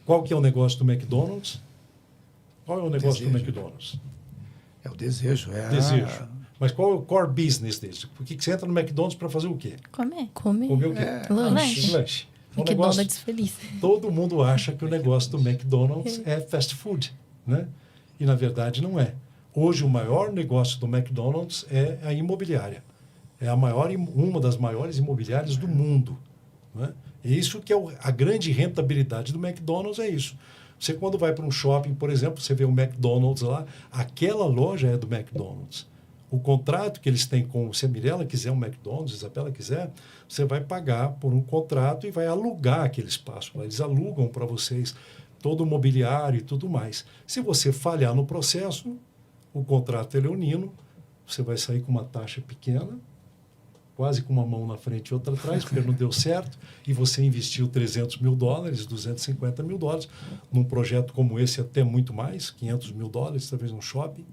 S5: Qual que é o negócio do McDonald's? Qual é o negócio do McDonald's?
S1: É o desejo.
S5: Desejo. Mas qual é o core business deles? Porque você entra no McDonald's para fazer o quê?
S6: Comer
S5: Comer o quê?
S6: Lanche. McDonald's feliz.
S5: Todo mundo acha que o negócio do McDonald's é fast food, né? E, na verdade, não é. Hoje, o maior negócio do McDonald's é a imobiliária. É uma das maiores imobiliárias do mundo, né? E isso que é a grande rentabilidade do McDonald's, é isso. Você, quando vai para um shopping, por exemplo, você vê o McDonald's lá, aquela loja é do McDonald's. O contrato que eles têm se a Mirella quiser um McDonald's, se a Isabela quiser, você vai pagar por um contrato e vai alugar aquele espaço. Eles alugam para vocês todo o mobiliário e tudo mais. Se você falhar no processo, o contrato é leonino, você vai sair com uma taxa pequena, quase com uma mão na frente e outra atrás, porque não deu certo, e você investiu 300 mil dólares, 250 mil dólares, num projeto como esse, até muito mais, 500 mil dólares, talvez num shopping,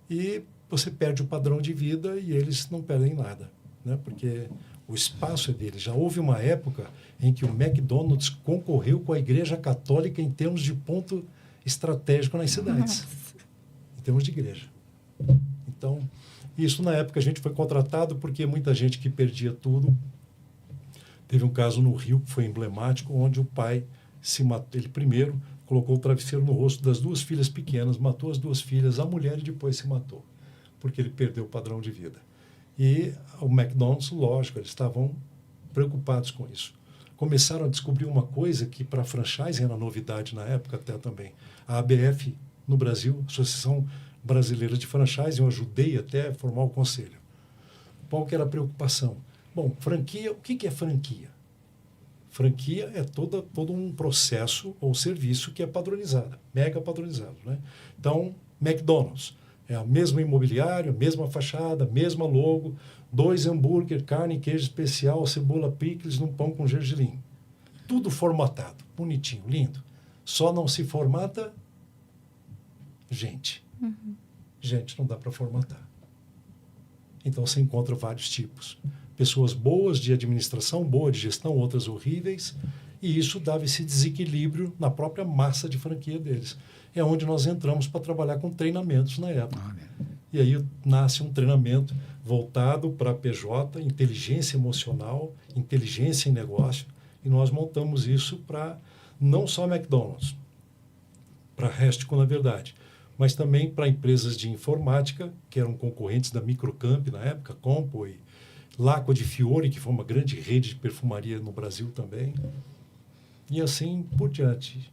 S5: e você perde o padrão de vida e eles não perdem nada, né? Porque o espaço é deles. Já houve uma época em que o McDonald's concorreu com a Igreja Católica em termos de ponto estratégico nas cidades, em termos de igreja. Então, isso na época a gente foi contratado porque muita gente que perdia tudo. Teve um caso no Rio que foi emblemático, onde o pai ele primeiro colocou o travesseiro no rosto das 2 filhas pequenas, matou as 2 filhas, a mulher, e depois se matou, porque ele perdeu o padrão de vida. E o McDonald's, lógico, eles estavam preocupados com isso. Começaram a descobrir uma coisa que para a franchise era novidade na época até também. A ABF, no Brasil, Associação Brasileira de Franchise, eu ajudei até a formar o conselho. Qual que era a preocupação? Bom, franquia, o que é franquia? Franquia é todo um processo ou serviço que é padronizado, mega padronizado, né? Então, McDonald's é a mesma imobiliária, mesma fachada, mesma logo, 2 hambúrguer, carne, queijo especial, cebola, picles, num pão com gergelim. Tudo formatado, bonitinho, lindo. Só não se formata gente. Gente não dá para formatar. Então, você encontra vários tipos. Pessoas boas de administração, boa de gestão, outras horríveis, e isso dava esse desequilíbrio na própria massa de franquia deles. É onde nós entramos para trabalhar com treinamentos na época. E aí nasce um treinamento voltado para PJ, inteligência emocional, inteligência em negócio, e nós montamos isso para não só McDonald's, para a Restco, na verdade, mas também para empresas de informática, que eram concorrentes da Microcamp na época, Compo e Laco de Fiore, que foi uma grande rede de perfumaria no Brasil também, e assim por diante.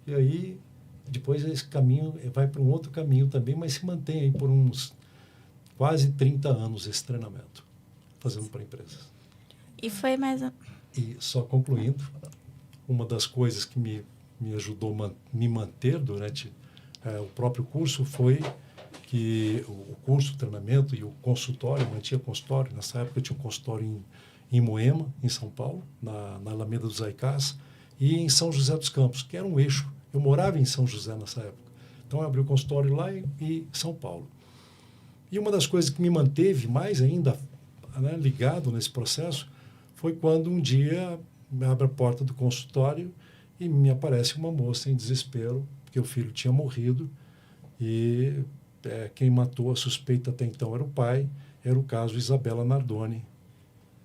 S5: E aí, depois esse caminho vai para um outro caminho também, mas se mantém aí por uns quase 30 anos esse treinamento, fazendo para empresas.
S3: E foi mais...
S5: E só concluindo, uma das coisas que me ajudou a me manter durante o próprio curso foi que o curso, o treinamento e o consultório, mantinha consultório. Nessa época eu tinha um consultório em Moema, em São Paulo, na Alameda dos Aicás, e em São José dos Campos, que era um eixo. Eu morava em São José nessa época. Então eu abri o consultório lá em São Paulo. E uma das coisas que me manteve mais ainda, né, ligado nesse processo foi quando um dia me abre a porta do consultório e me aparece uma moça em desespero, porque o filho tinha morrido e quem matou, a suspeita até então era o pai, era o caso Isabela Nardoni,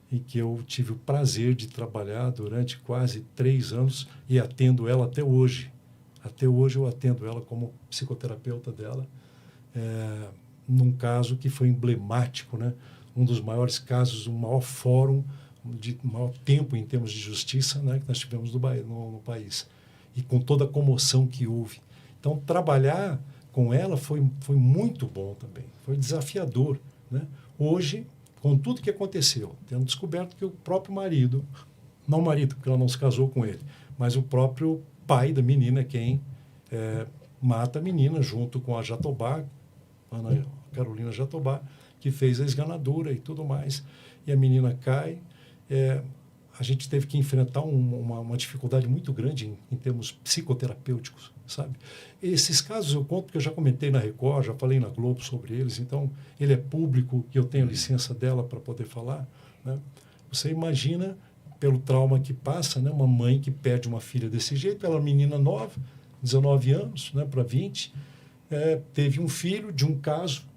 S5: em que eu tive o prazer de trabalhar durante quase 3 anos e atendo ela até hoje. Até hoje eu atendo ela como psicoterapeuta dela, num caso que foi emblemático, né? Um dos maiores casos, o maior fórum de maior tempo em termos de justiça, né, que nós tivemos no país, e com toda a comoção que houve. Então, trabalhar com ela foi muito bom também, foi desafiador, né? Hoje, com tudo que aconteceu, tendo descoberto que o próprio marido, não o marido, porque ela não se casou com ele, mas o próprio pai da menina é quem mata a menina, junto com a Jatobá, Ana Carolina Jatobá, que fez a esganadura e tudo mais, e a menina cai. A gente teve que enfrentar uma dificuldade muito grande em termos psicoterapêuticos, sabe? Esses casos eu conto porque eu já comentei na Record, já falei na Globo sobre eles, então ele é público e eu tenho licença dela para poder falar, né? Você imagina, pelo trauma que passa, né? Uma mãe que perde uma filha desse jeito, ela é uma menina nova, 19 anos, né, para 20, teve um filho de um caso,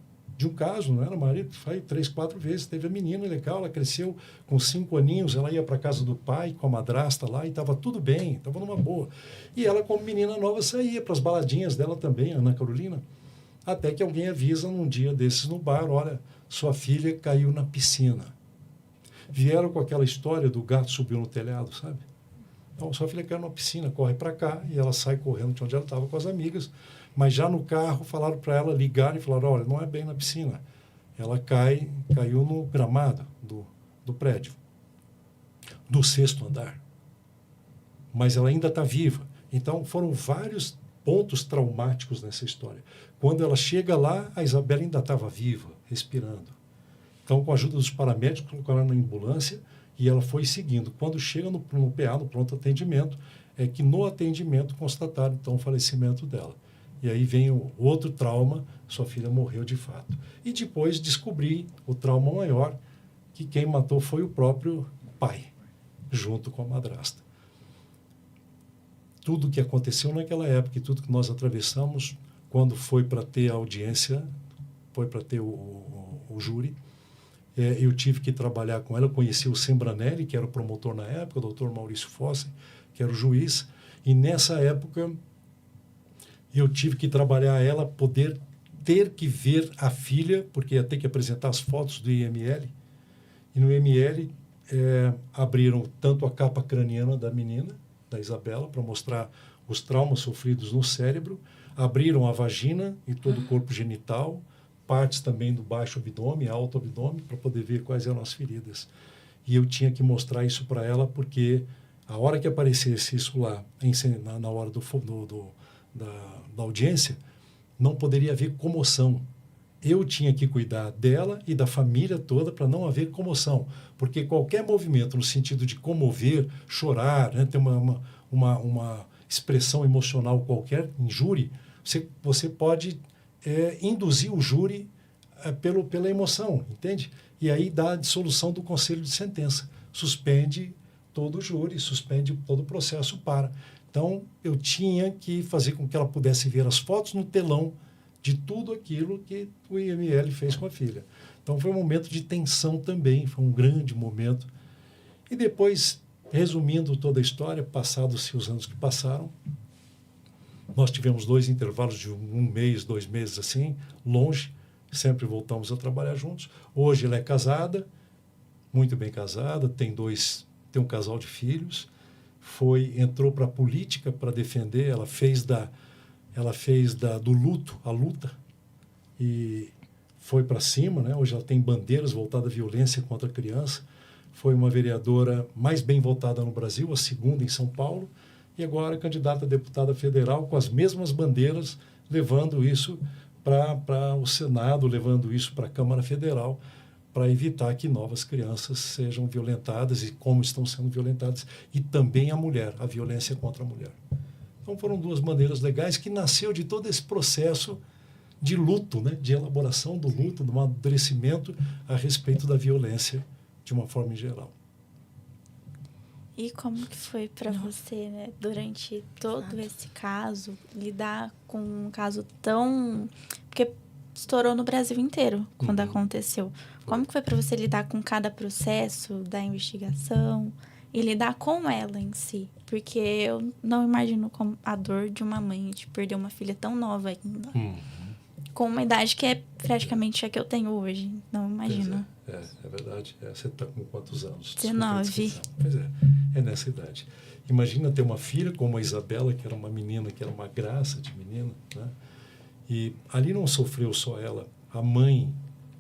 S5: não era marido, foi 3, 4 vezes, teve a menina legal, ela cresceu com 5 aninhos, ela ia para casa do pai com a madrasta lá e estava tudo bem, estava numa boa. E ela, como menina nova, saía para as baladinhas dela também, a Ana Carolina, até que alguém avisa num dia desses no bar, olha, sua filha caiu na piscina. Vieram com aquela história do gato subiu no telhado, sabe? Então, sua filha caiu na piscina, corre para cá, e ela sai correndo de onde ela estava com as amigas, mas já no carro falaram para ela, ligaram e falaram, olha, não é bem na piscina, ela caiu no gramado do prédio, do 6º andar, mas ela ainda está viva. Então foram vários pontos traumáticos nessa história. Quando ela chega lá, a Isabela ainda estava viva, respirando. Então, com a ajuda dos paramédicos, colocaram ela na ambulância e ela foi seguindo. Quando chega no PA, no pronto atendimento, é que no atendimento constataram então o falecimento dela. E aí vem o outro trauma, sua filha morreu de fato. E depois descobri o trauma maior, que quem matou foi o próprio pai, junto com a madrasta. Tudo que aconteceu naquela época e tudo que nós atravessamos, quando foi para ter a audiência, foi para ter o júri, eu tive que trabalhar com ela. Eu conheci o Sembranelli, que era o promotor na época, o doutor Maurício Fosse, que era o juiz, E nessa época, eu tive que trabalhar ela, ter que ver a filha, porque ia ter que apresentar as fotos do IML. E no IML abriram tanto a capa craniana da menina, da Isabela, para mostrar os traumas sofridos no cérebro, abriram a vagina e todo o corpo genital, partes também do baixo abdômen, alto abdômen, para poder ver quais eram as feridas. E eu tinha que mostrar isso para ela, porque a hora que aparecesse isso lá, na hora da audiência, não poderia haver comoção. Eu tinha que cuidar dela e da família toda para não haver comoção, porque qualquer movimento no sentido de comover, chorar, né, ter uma expressão emocional qualquer em júri, você pode induzir o júri pela emoção, entende? E aí dá a dissolução do conselho de sentença. Suspende todo o júri, suspende todo o processo, para. Então, eu tinha que fazer com que ela pudesse ver as fotos no telão de tudo aquilo que o IML fez com a filha. Então, foi um momento de tensão também, foi um grande momento. E depois, resumindo toda a história, passados-se os anos que passaram, nós tivemos 2 intervalos de 1 mês, 2 meses assim, longe, sempre voltamos a trabalhar juntos. Hoje ela é casada, muito bem casada, tem um casal de filhos, entrou para a política para defender, ela fez do luto a luta e foi para cima, né? Hoje ela tem bandeiras voltadas à violência contra a criança, foi uma vereadora mais bem votada no Brasil, a 2ª em São Paulo, e agora candidata a deputada federal com as mesmas bandeiras, levando isso para o Senado, levando isso para a Câmara Federal, para evitar que novas crianças sejam violentadas e como estão sendo violentadas, e também a mulher, a violência contra a mulher. Então foram 2 maneiras legais que nasceu de todo esse processo de luto, né? De elaboração do luto, de um amadurecimento a respeito da violência de uma forma em geral.
S3: E como que foi para você, né, durante todo esse caso, lidar com um caso tão... Porque estourou no Brasil inteiro quando aconteceu. Como que foi para você lidar com cada processo da investigação e lidar com ela em si? Porque eu não imagino a dor de uma mãe de perder uma filha tão nova ainda. Com uma idade que é praticamente a que eu tenho hoje. Não imagino.
S5: É verdade. Você está com quantos anos?
S3: 19.
S5: Pois é nessa idade. Imagina ter uma filha como a Isabela, que era uma menina, que era uma graça de menina, né? E ali não sofreu só ela. A mãe,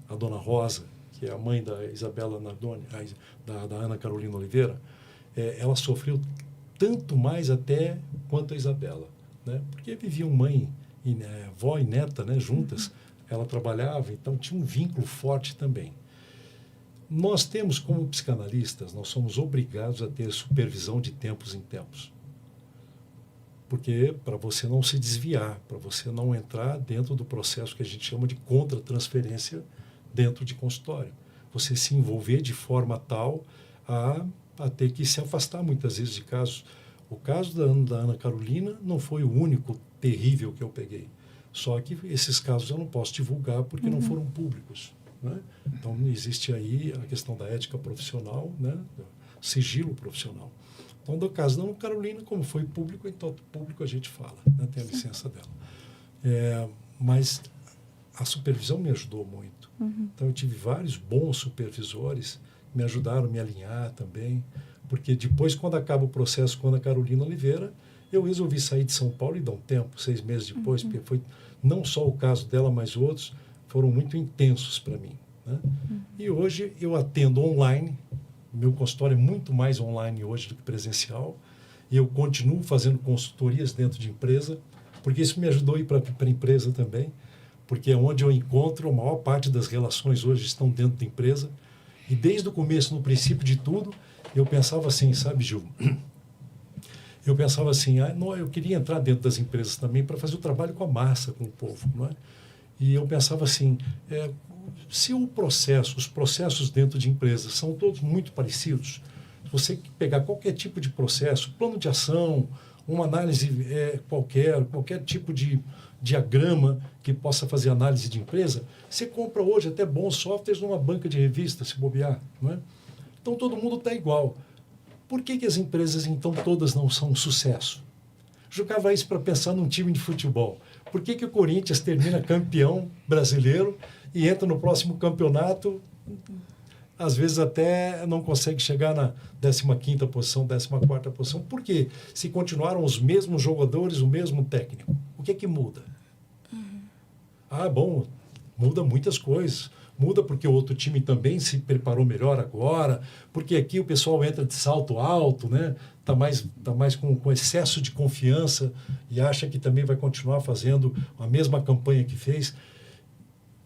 S5: a dona Rosa, que é a mãe da Isabela Nardoni, da Ana Carolina Oliveira, ela sofreu tanto mais até quanto a Isabela, né? Porque viviam mãe, avó e neta, né, juntas. Ela trabalhava, então tinha um vínculo forte também. Nós temos, como psicanalistas, nós somos obrigados a ter supervisão de tempos em tempos. Porque para você não se desviar, para você não entrar dentro do processo que a gente chama de contra-transferência dentro de consultório. Você se envolver de forma tal a ter que se afastar muitas vezes de casos. O caso da Ana Carolina não foi o único terrível que eu peguei. Só que esses casos eu não posso divulgar porque não foram públicos, né? Então, existe aí a questão da ética profissional, né? Sigilo profissional. Então, do caso da Ana Carolina, como foi público, então público a gente fala, né? Tem a licença dela. Mas a supervisão me ajudou muito. Então, eu tive vários bons supervisores que me ajudaram a me alinhar também, porque depois, quando acaba o processo com a Ana Carolina Oliveira, eu resolvi sair de São Paulo e dar um tempo, 6 meses depois, porque foi não só o caso dela, mas outros foram muito intensos para mim, né? E hoje eu atendo online, meu consultório é muito mais online hoje do que presencial, e eu continuo fazendo consultorias dentro de empresa, porque isso me ajudou a ir para a empresa também, porque é onde eu encontro a maior parte das relações hoje estão dentro da empresa, e desde o começo, no princípio de tudo, eu pensava assim, sabe, Gil? Eu pensava assim, eu queria entrar dentro das empresas também para fazer o trabalho com a massa, com o povo, não é? E eu pensava assim, se os processos dentro de empresas são todos muito parecidos, se você pegar qualquer tipo de processo, plano de ação, uma análise qualquer tipo de diagrama que possa fazer análise de empresa, você compra hoje até bons softwares numa banca de revistas, se bobear, não é? Então todo mundo está igual. Por que as empresas, então, todas não são um sucesso? jogava isso para pensar num time de futebol. Por que que o Corinthians termina campeão brasileiro e entra no próximo campeonato, às vezes até não consegue chegar na 15ª posição, 14ª posição? Por quê? Se continuaram os mesmos jogadores, o mesmo técnico. O que muda? Bom, muda muitas coisas. Muda porque o outro time também se preparou melhor agora, porque aqui o pessoal entra de salto alto, né? Tá mais com excesso de confiança e acha que também vai continuar fazendo a mesma campanha que fez.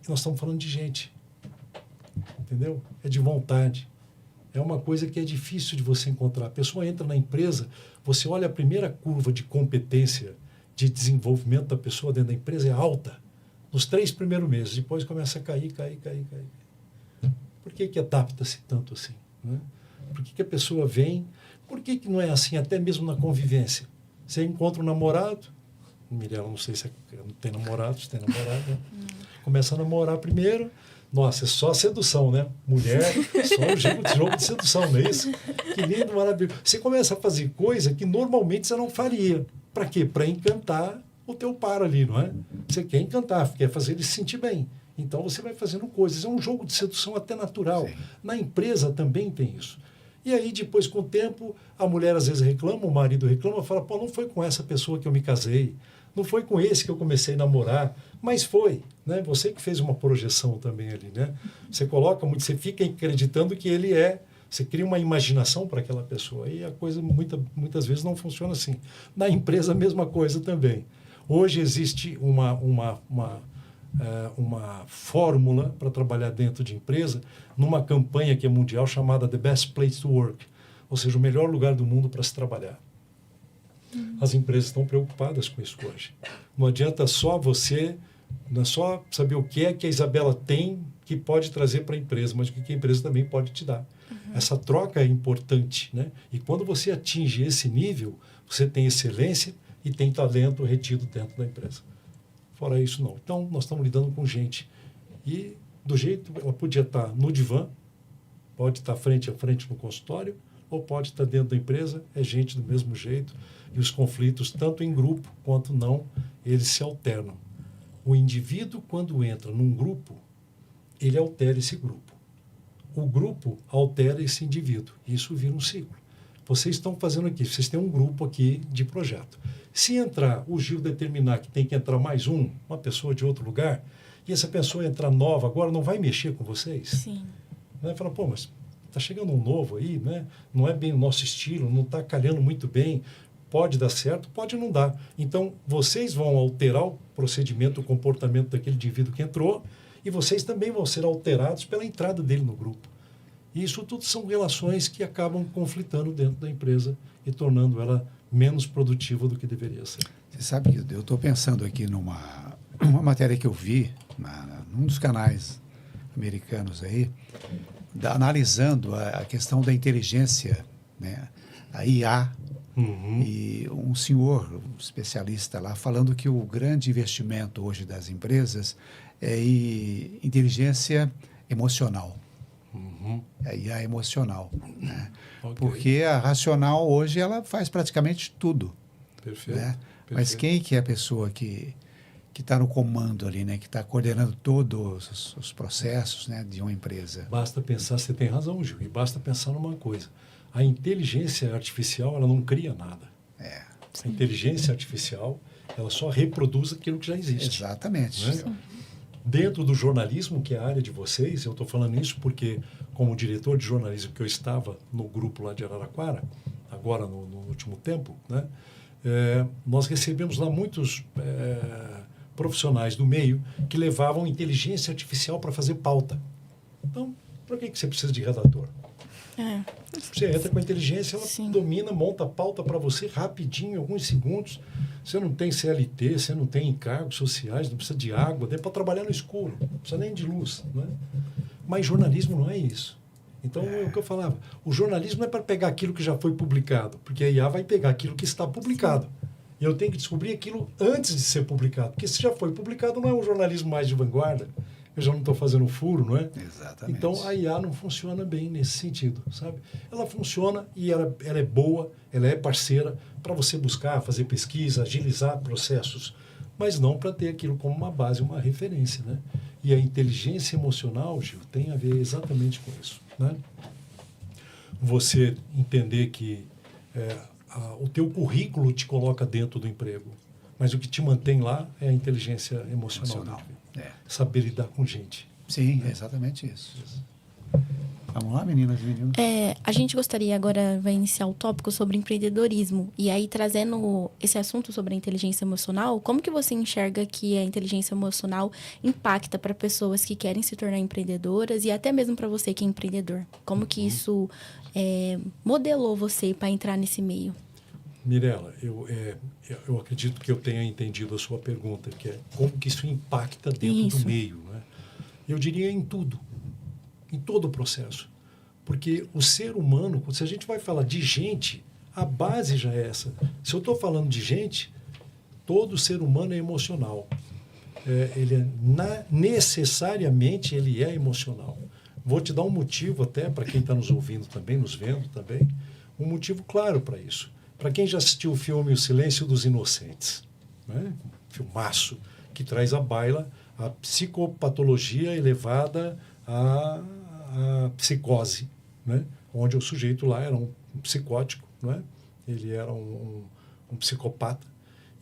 S5: E nós estamos falando de gente, entendeu? É de vontade. É uma coisa que é difícil de você encontrar. A pessoa entra na empresa, você olha a primeira curva de competência, de desenvolvimento da pessoa dentro da empresa, é alta. Nos 3 primeiros meses, depois começa a cair. Por que adapta-se tanto assim? Né? Por que a pessoa vem? Por que não é assim, até mesmo na convivência? Você encontra um namorado, Mirella, não sei se tem namorado, se tem namorado, né? Começa a namorar primeiro, nossa, é só sedução, né? Mulher, só o jogo de sedução, não é isso? Que lindo, maravilhoso. Você começa a fazer coisa que normalmente você não faria. Para quê? Para encantar o teu par ali, não é? Você quer encantar, quer fazer ele se sentir bem. Então, você vai fazendo coisas. É um jogo de sedução até natural. Sim. Na empresa também tem isso. E aí, depois, com o tempo, a mulher às vezes reclama, o marido reclama, fala, pô, não foi com essa pessoa que eu me casei, não foi com esse que eu comecei a namorar, mas foi, né? Você que fez uma projeção também ali, né? Você coloca muito, você fica acreditando que ele é, você cria uma imaginação para aquela pessoa. E a coisa muitas vezes não funciona assim. Na empresa, a mesma coisa também. Hoje existe uma fórmula para trabalhar dentro de empresa numa campanha que é mundial chamada The Best Place to Work, ou seja, o melhor lugar do mundo para se trabalhar. As empresas estão preocupadas com isso hoje. Não adianta só você, não é só saber o que é que a Isabela tem que pode trazer para a empresa, mas o que a empresa também pode te dar. Essa troca é importante, né? E quando você atinge esse nível, você tem excelência e tem talento retido dentro da empresa. Fora isso, não. Então, nós estamos lidando com gente. E, do jeito, ela podia estar no divã, pode estar frente a frente no consultório, ou pode estar dentro da empresa, é gente do mesmo jeito. E os conflitos, tanto em grupo quanto não, eles se alternam. O indivíduo, quando entra num grupo, ele altera esse grupo. O grupo altera esse indivíduo. Isso vira um ciclo. Vocês estão fazendo aqui, vocês têm um grupo aqui de projeto. Se entrar, o Gil determinar que tem que entrar mais uma pessoa de outro lugar, e essa pessoa entrar nova agora, não vai mexer com vocês?
S6: Sim.
S5: Né? Fala, pô, mas está chegando um novo aí, né? Não é bem o nosso estilo, não está calhando muito bem, pode dar certo, pode não dar. Então, vocês vão alterar o procedimento, o comportamento daquele indivíduo que entrou, e vocês também vão ser alterados pela entrada dele no grupo. E isso tudo são relações que acabam conflitando dentro da empresa e tornando ela menos produtiva do que deveria ser.
S1: Você sabe que eu estou pensando aqui numa matéria que eu vi num dos canais americanos aí, analisando a questão da inteligência, né, a IA, e um senhor, um especialista lá, falando que o grande investimento hoje das empresas é em inteligência emocional. A IA emocional, né? Okay. Porque a racional hoje ela faz praticamente tudo.
S5: Perfeito.
S1: Né? Mas quem que é a pessoa que está no comando ali, né? Que está coordenando todos os processos, né, de uma empresa?
S5: Basta pensar, você tem razão, Gil, e basta pensar numa coisa. A inteligência artificial ela não cria nada. A inteligência artificial ela só reproduz aquilo que já existe.
S1: Exatamente.
S5: Né? Dentro do jornalismo, que é a área de vocês, eu estou falando isso porque, como diretor de jornalismo que eu estava no grupo lá de Araraquara, agora no último tempo, né, nós recebemos lá muitos profissionais do meio que levavam inteligência artificial para fazer pauta. Então, para que você precisa de redator? Você entra com a inteligência, ela domina, monta a pauta para você rapidinho, em alguns segundos. Você não tem CLT, você não tem encargos sociais, não precisa de água, nem para trabalhar no escuro, não precisa nem de luz. Né? Mas jornalismo não é isso. Então, é o que eu falava, o jornalismo não é para pegar aquilo que já foi publicado, porque a IA vai pegar aquilo que está publicado. E eu tenho que descobrir aquilo antes de ser publicado, porque se já foi publicado não é um jornalismo mais de vanguarda, eu já não estou fazendo furo, não é?
S1: Exatamente.
S5: Então, a IA não funciona bem nesse sentido, sabe? Ela funciona e ela é boa, ela é parceira para você buscar, fazer pesquisa, agilizar processos, mas não para ter aquilo como uma base, uma referência, né? E a inteligência emocional, Gil, tem a ver exatamente com isso, né? Você entender que o teu currículo te coloca dentro do emprego, mas o que te mantém lá é a inteligência emocional. Saber lidar com gente.
S1: Sim, é exatamente isso. Vamos lá, meninas e meninos?
S6: A gente gostaria agora, vai iniciar o tópico sobre empreendedorismo. E aí, trazendo esse assunto sobre a inteligência emocional, como que você enxerga que a inteligência emocional impacta para pessoas que querem se tornar empreendedoras e até mesmo para você que é empreendedor? Como que isso modelou você para entrar nesse meio?
S5: Mirela, eu acredito que eu tenha entendido a sua pergunta, que é como que isso impacta dentro do meio, né? Eu diria em tudo, em todo o processo. Porque o ser humano, se a gente vai falar de gente, a base já é essa. Se eu estou falando de gente, todo ser humano é emocional. Necessariamente ele é emocional. Vou te dar um motivo até para quem está nos ouvindo também, nos vendo também, um motivo claro para isso. Para quem já assistiu o filme O Silêncio dos Inocentes, né? Filmaço, que traz à baila a psicopatologia elevada à psicose, né? Onde o sujeito lá era um psicótico, né? Ele era um psicopata.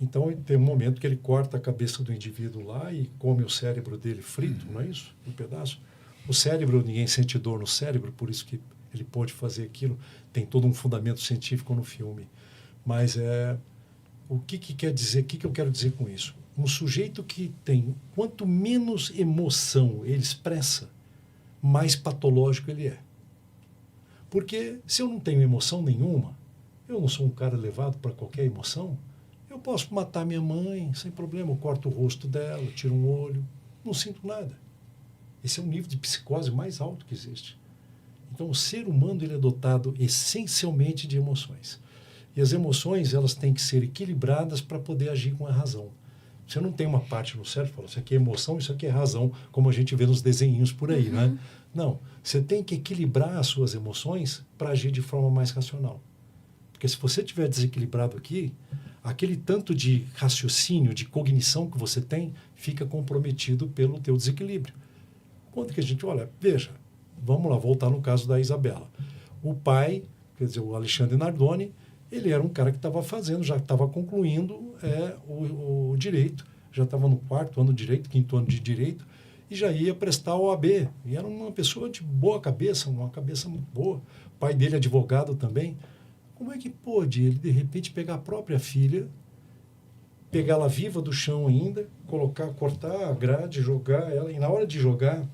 S5: Então, tem um momento que ele corta a cabeça do indivíduo lá e come o cérebro dele frito, não é isso? Um pedaço. O cérebro, ninguém sente dor no cérebro, por isso que ele pôde fazer aquilo. Tem todo um fundamento científico no filme. Mas o que quer dizer, o que eu quero dizer com isso? Um sujeito que tem, quanto menos emoção ele expressa, mais patológico ele é. Porque se eu não tenho emoção nenhuma, eu não sou um cara levado para qualquer emoção, eu posso matar minha mãe sem problema, eu corto o rosto dela, tiro um olho, não sinto nada. Esse é o nível de psicose mais alto que existe. Então, o ser humano ele é dotado essencialmente de emoções. E as emoções elas têm que ser equilibradas para poder agir com a razão. Você não tem uma parte no cérebro que fala, isso aqui é emoção, isso aqui é razão, como a gente vê nos desenhinhos por aí, né? Não, você tem que equilibrar as suas emoções para agir de forma mais racional. Porque se você estiver desequilibrado aqui, aquele tanto de raciocínio, de cognição que você tem, fica comprometido pelo teu desequilíbrio. Quando que a gente olha, veja, vamos lá, voltar no caso da Isabela. O pai, quer dizer, o Alexandre Nardoni, ele era um cara que estava fazendo, já estava concluindo o direito, já estava no 4º ano de direito, 5º ano de direito, e já ia prestar o OAB. E era uma pessoa de boa cabeça, uma cabeça muito boa. O pai dele advogado também. Como é que pôde ele, de repente, pegar a própria filha, pegá-la viva do chão ainda, cortar a grade, jogar ela, e na hora de jogar,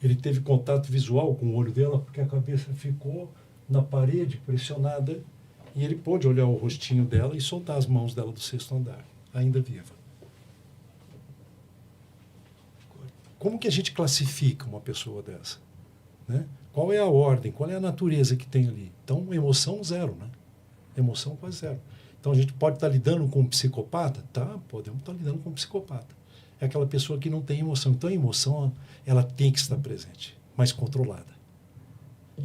S5: ele teve contato visual com o olho dela, porque a cabeça ficou na parede, pressionada, e ele pôde olhar o rostinho dela e soltar as mãos dela do 6º andar, ainda viva. Como que a gente classifica uma pessoa dessa? Né? Qual é a ordem, qual é a natureza que tem ali? Então, emoção zero, né? Emoção quase zero. Então, a gente pode estar lidando com um psicopata? Tá, podemos estar lidando com um psicopata. É aquela pessoa que não tem emoção. Então, a emoção, ela tem que estar presente, mas controlada.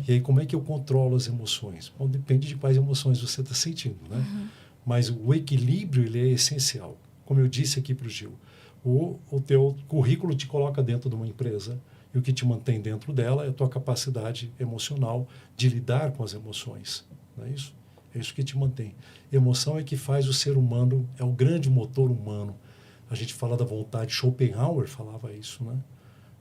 S5: E aí, como é que eu controlo as emoções? Bom, depende de quais emoções você está sentindo, né? Mas o equilíbrio, ele é essencial. Como eu disse aqui para o Gil, o teu currículo te coloca dentro de uma empresa e o que te mantém dentro dela é a tua capacidade emocional de lidar com as emoções. Não é isso? É isso que te mantém. Emoção é que faz o ser humano, é o grande motor humano. A gente fala da vontade, Schopenhauer falava isso, né?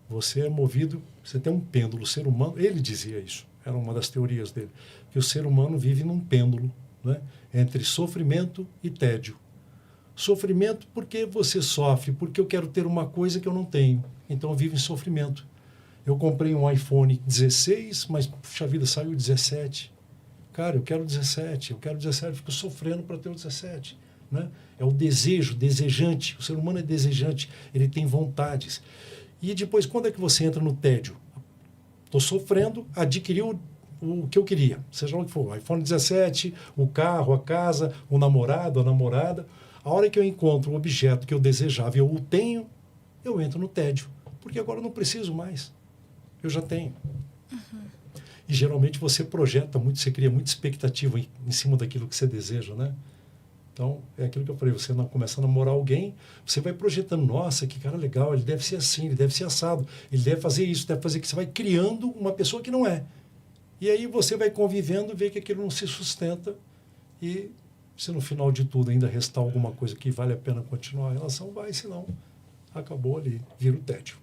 S5: Você é movido, você tem um pêndulo, o ser humano, ele dizia isso, era uma das teorias dele, que o ser humano vive num pêndulo, né, entre sofrimento e tédio. Sofrimento porque você sofre, porque eu quero ter uma coisa que eu não tenho, então eu vivo em sofrimento. Eu comprei um iPhone 16, mas, puxa vida, saiu 17. Cara, eu quero 17, fico sofrendo para ter o 17. Né? É o desejo, desejante, o ser humano é desejante, ele tem vontades. E depois, quando é que você entra no tédio? Estou sofrendo, adquiri o que eu queria, seja lá o que for, o iPhone 17, o carro, a casa, o namorado, a namorada. A hora que eu encontro o objeto que eu desejava e eu o tenho, eu entro no tédio, porque agora eu não preciso mais. Eu já tenho. E geralmente você projeta muito, você cria muita expectativa em cima daquilo que você deseja, né? Então, é aquilo que eu falei, você começa a namorar alguém, você vai projetando, nossa, que cara legal, ele deve ser assim, ele deve ser assado, ele deve fazer isso, deve fazer aquilo. Você vai criando uma pessoa que não é. E aí você vai convivendo, vê que aquilo não se sustenta e se no final de tudo ainda restar alguma coisa que vale a pena continuar a relação, vai, senão acabou ali, vira o tédio.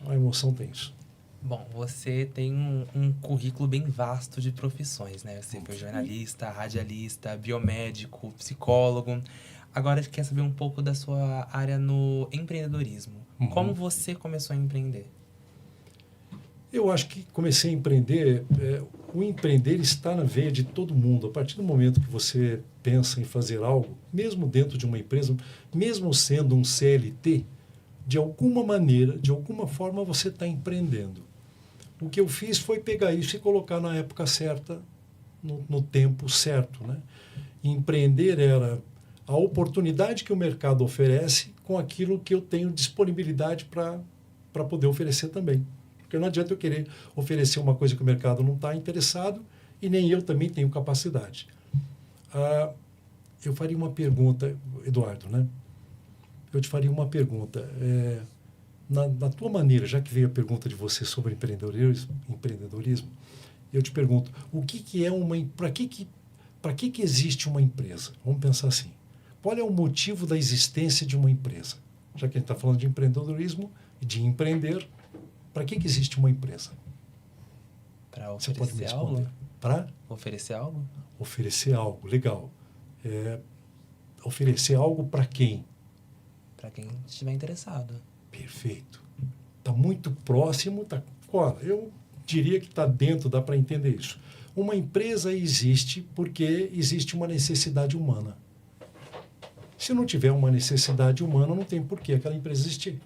S5: A emoção tem isso.
S4: Bom, você tem um currículo bem vasto de profissões, né? Você foi jornalista, radialista, biomédico, psicólogo. Agora, a gente quer saber um pouco da sua área no empreendedorismo. Como você começou a empreender?
S5: Eu acho que comecei a empreender, o empreender está na veia de todo mundo. A partir do momento que você pensa em fazer algo, mesmo dentro de uma empresa, mesmo sendo um CLT, de alguma maneira, de alguma forma, você está empreendendo. O que eu fiz foi pegar isso e colocar na época certa, no tempo certo, né? Empreender era a oportunidade que o mercado oferece com aquilo que eu tenho disponibilidade para poder oferecer também. Porque não adianta eu querer oferecer uma coisa que o mercado não está interessado e nem eu também tenho capacidade. Eu faria uma pergunta, Eduardo, né? Eu te faria uma pergunta. Na tua maneira, já que veio a pergunta de você sobre empreendedorismo, eu te pergunto, o que é para que existe uma empresa? Vamos pensar assim. Qual é o motivo da existência de uma empresa? Já que a gente está falando de empreendedorismo e de empreender, para que existe uma empresa?
S4: Para oferecer algo?
S5: Para
S4: oferecer algo?
S5: Oferecer algo, legal. Oferecer algo para quem?
S4: Para quem estiver interessado.
S5: Perfeito. Está muito próximo. Eu diria que está dentro, dá para entender isso. Uma empresa existe porque existe uma necessidade humana. Se não tiver uma necessidade humana, não tem por que aquela empresa existir.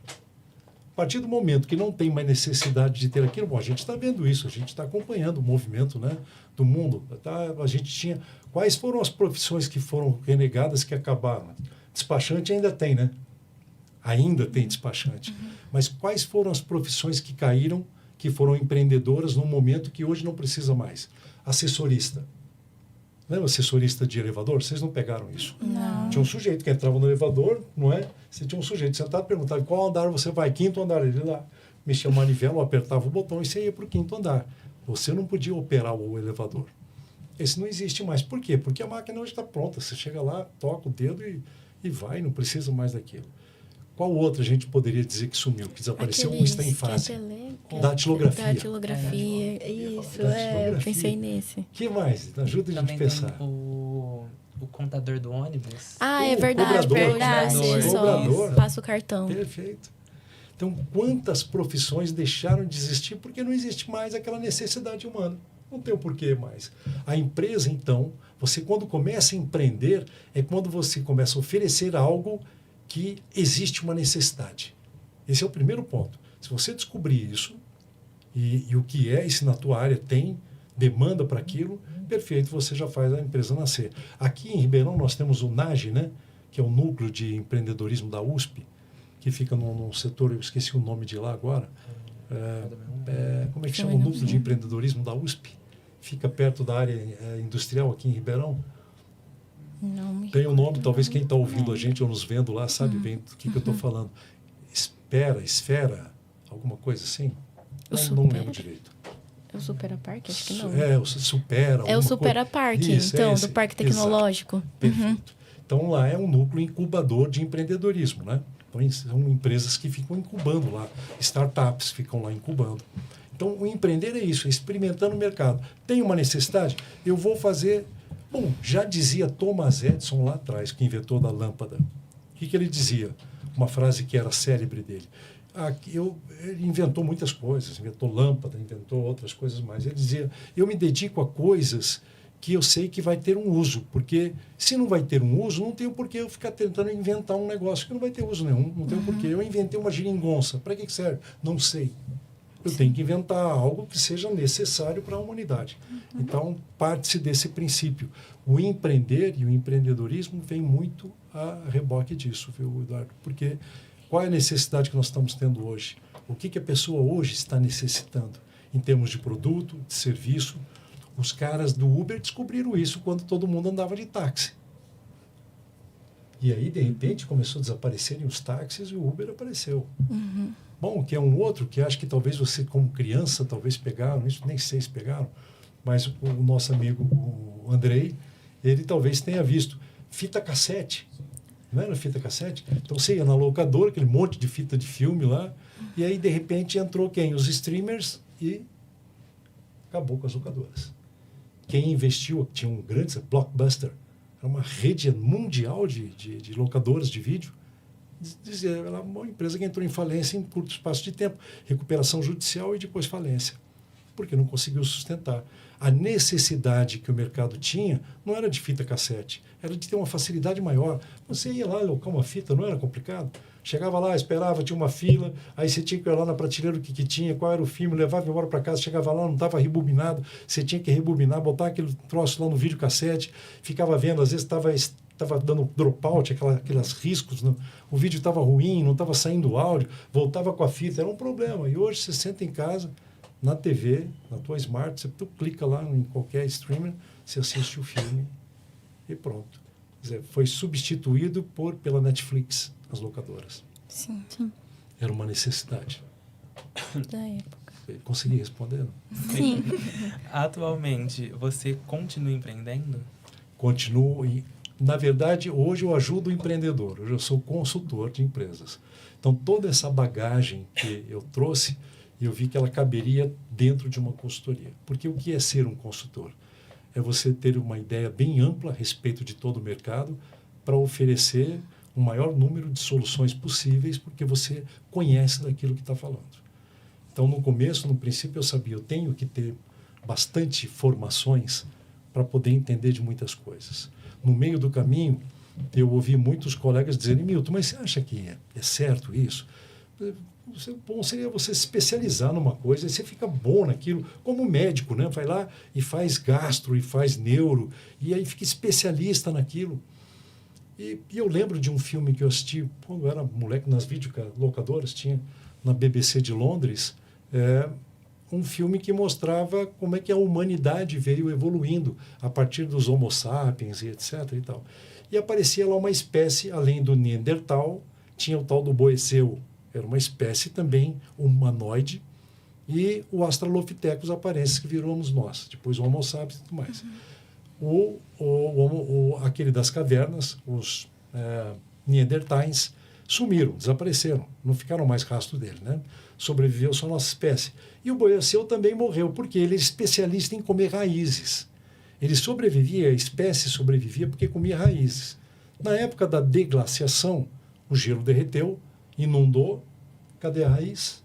S5: A partir do momento que não tem mais necessidade de ter aquilo, bom, a gente está vendo isso, a gente está acompanhando o movimento, né, do mundo. A gente tinha... Quais foram as profissões que foram renegadas, que acabaram? Despachante ainda tem, né? Ainda tem despachante. Mas quais foram as profissões que caíram, que foram empreendedoras num momento que hoje não precisa mais? Assessorista. Lembra assessorista de elevador? Vocês não pegaram isso?
S3: Não.
S5: Tinha um sujeito que entrava no elevador, não é? Você tinha um sujeito sentado, perguntava qual andar você vai, quinto andar. Ele lá mexia a manivela, ou apertava o botão e você ia para o quinto andar. Você não podia operar o elevador. Esse não existe mais. Por quê? Porque a máquina hoje está pronta. Você chega lá, toca o dedo e vai, não precisa mais daquilo. Qual outra a gente poderia dizer que sumiu, que desapareceu ou está em fase? Datilografia.
S6: Datilografia, isso, eu pensei nesse.
S5: Que mais? Ajuda a gente a pensar.
S4: Tem o contador do ônibus.
S6: É verdade,
S5: Cobrador.
S6: Passa o cartão.
S5: Perfeito. Então, quantas profissões deixaram de existir porque não existe mais aquela necessidade humana? Não tem o porquê mais. A empresa, então, você quando começa a empreender, é quando você começa a oferecer algo que existe uma necessidade. Esse é o primeiro ponto. Se você descobrir isso, e o que é, e se na tua área tem demanda para aquilo, perfeito, você já faz a empresa nascer. Aqui em Ribeirão nós temos o NAGE, né, que é o Núcleo de Empreendedorismo da USP, que fica num setor, eu esqueci o nome de lá agora, como é que chama o Núcleo de Empreendedorismo da USP? Fica perto da área industrial aqui em Ribeirão. Tem um nome, talvez quem está ouvindo a gente ou nos vendo lá sabe bem do que eu estou falando. Esfera, alguma coisa assim? Não lembro direito.
S6: É o Supera Park? Acho que não.
S5: O Supera.
S6: É o Supera Park, então, do Parque Tecnológico.
S5: Exato. Perfeito. Então, lá é um núcleo incubador de empreendedorismo, né? Então, são empresas que ficam incubando lá. Startups ficam lá incubando. Então, o empreender é isso, é experimentando o mercado. Tem uma necessidade? Eu vou fazer... Bom, já dizia Thomas Edison lá atrás, que inventou da lâmpada. O que ele dizia? Uma frase que era célebre dele. Ele inventou muitas coisas, inventou lâmpada, inventou outras coisas mais. Ele dizia, eu me dedico a coisas que eu sei que vai ter um uso, porque se não vai ter um uso, não tem o porquê eu ficar tentando inventar um negócio que não vai ter uso nenhum, não tem o porquê. Eu inventei uma geringonça, para que serve? Não sei. Eu tenho que inventar algo que seja necessário para a humanidade. Então, parte-se desse princípio. O empreender e o empreendedorismo vem muito a reboque disso, viu, Eduardo? Porque Qual é a necessidade que nós estamos tendo hoje? O que a pessoa hoje está necessitando em termos de produto, de serviço? Os caras do Uber descobriram isso quando todo mundo andava de táxi. E aí, de repente, começou a desaparecerem os táxis e o Uber apareceu.
S6: Uhum.
S5: Bom, que é um outro que acho que talvez você, como criança, talvez pegaram, isso nem sei se pegaram, mas o nosso amigo, o Andrei, ele talvez tenha visto fita cassete. Não era fita cassete? Então você ia na locadora, aquele monte de fita de filme lá, e aí de repente entrou quem? Os streamers e acabou com as locadoras. Quem investiu, tinha um grande Blockbuster, era uma rede mundial de locadoras de vídeo, dizia, ela é uma empresa que entrou em falência em curto espaço de tempo, recuperação judicial e depois falência, porque não conseguiu sustentar. A necessidade que o mercado tinha não era de fita cassete, era de ter uma facilidade maior. Você ia lá alocar uma fita, não era complicado. Chegava lá, esperava, tinha uma fila, aí você tinha que ir lá na prateleira o que tinha, qual era o filme, levava embora para casa, chegava lá, não estava rebobinado, você tinha que rebobinar, botar aquele troço lá no videocassete, ficava vendo, às vezes estava dando dropout, aqueles riscos, não? O vídeo estava ruim, não estava saindo o áudio, voltava com a fita, era um problema. E hoje você senta em casa, na TV, na tua Smart, tu clica lá em qualquer streamer, você assiste o filme e pronto. Quer dizer, foi substituído pela Netflix, as locadoras.
S6: Sim.
S5: Era uma necessidade.
S6: Da época.
S5: Consegui responder? Não?
S3: Sim.
S4: Atualmente, você continua empreendendo?
S5: Continuo. Na verdade, hoje eu ajudo o empreendedor. Hoje eu sou consultor de empresas. Então, toda essa bagagem que eu trouxe, eu vi que ela caberia dentro de uma consultoria. Porque o que é ser um consultor? É você ter uma ideia bem ampla a respeito de todo o mercado para oferecer o maior número de soluções possíveis, porque você conhece daquilo que está falando. Então, no começo, no princípio, eu sabia, eu tenho que ter bastante formações para poder entender de muitas coisas. No meio do caminho, eu ouvi muitos colegas dizerem, Milton, mas você acha que é certo isso? Bom seria você se especializar numa coisa, e você fica bom naquilo, como médico, né? Vai lá e faz gastro, e faz neuro, e aí fica especialista naquilo. E eu lembro de um filme que eu assisti quando eu era moleque nas videolocadoras, tinha na BBC de Londres, um filme que mostrava como é que a humanidade veio evoluindo a partir dos Homo sapiens e etc. E tal. E aparecia lá uma espécie, além do Neandertal, tinha o tal do Boeceu, era uma espécie também humanoide, e o Australopithecus aparensis, que viramos nós, depois o Homo sapiens e tudo mais. Aquele das cavernas, os Neandertais, sumiram, desapareceram, não ficaram mais rastro dele, né? Sobreviveu só a nossa espécie. E o Boeceu também morreu, porque ele é especialista em comer raízes. Ele sobrevivia, a espécie sobrevivia porque comia raízes. Na época da deglaciação, o gelo derreteu, inundou, cadê a raiz?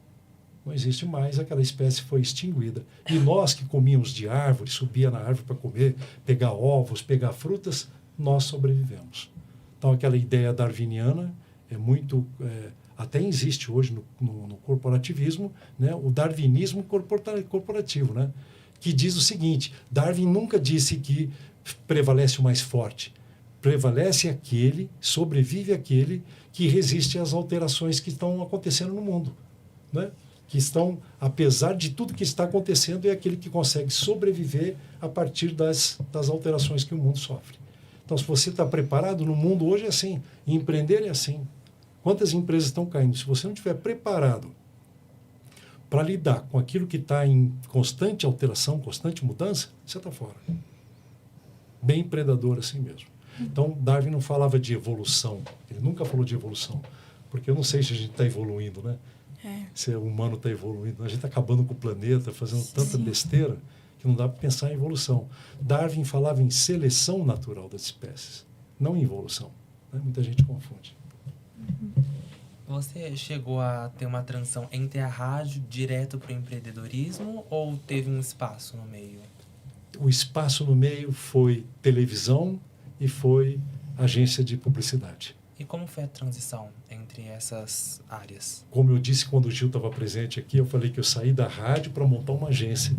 S5: Não existe mais, aquela espécie foi extinguida. E nós que comíamos de árvore, subia na árvore para comer, pegar ovos, pegar frutas, nós sobrevivemos. Então aquela ideia darwiniana é muito... até existe hoje no corporativismo, né, o darwinismo corporativo, né, que diz o seguinte, Darwin nunca disse que prevalece o mais forte, prevalece aquele, sobrevive aquele que resiste às alterações que estão acontecendo no mundo, né? Que estão, apesar de tudo que está acontecendo, é aquele que consegue sobreviver a partir das alterações que o mundo sofre. Então, se você está preparado, no mundo hoje é assim, e empreender é assim. Quantas empresas estão caindo? Se você não estiver preparado para lidar com aquilo que está em constante alteração, constante mudança, você está fora. Bem predador assim mesmo. Então, Darwin não falava de evolução. Ele nunca falou de evolução. Porque eu não sei se a gente está evoluindo, né? Se o humano está evoluindo. A gente está acabando com o planeta, fazendo tanta besteira que não dá para pensar em evolução. Darwin falava em seleção natural das espécies, não em evolução. Né? Muita gente confunde.
S4: Você chegou a ter uma transição entre a rádio direto para o empreendedorismo ou teve um espaço no meio?
S5: O espaço no meio foi televisão e foi agência de publicidade.
S4: E como foi a transição entre essas áreas?
S5: Como eu disse quando o Gil estava presente aqui, eu falei que eu saí da rádio para montar uma agência,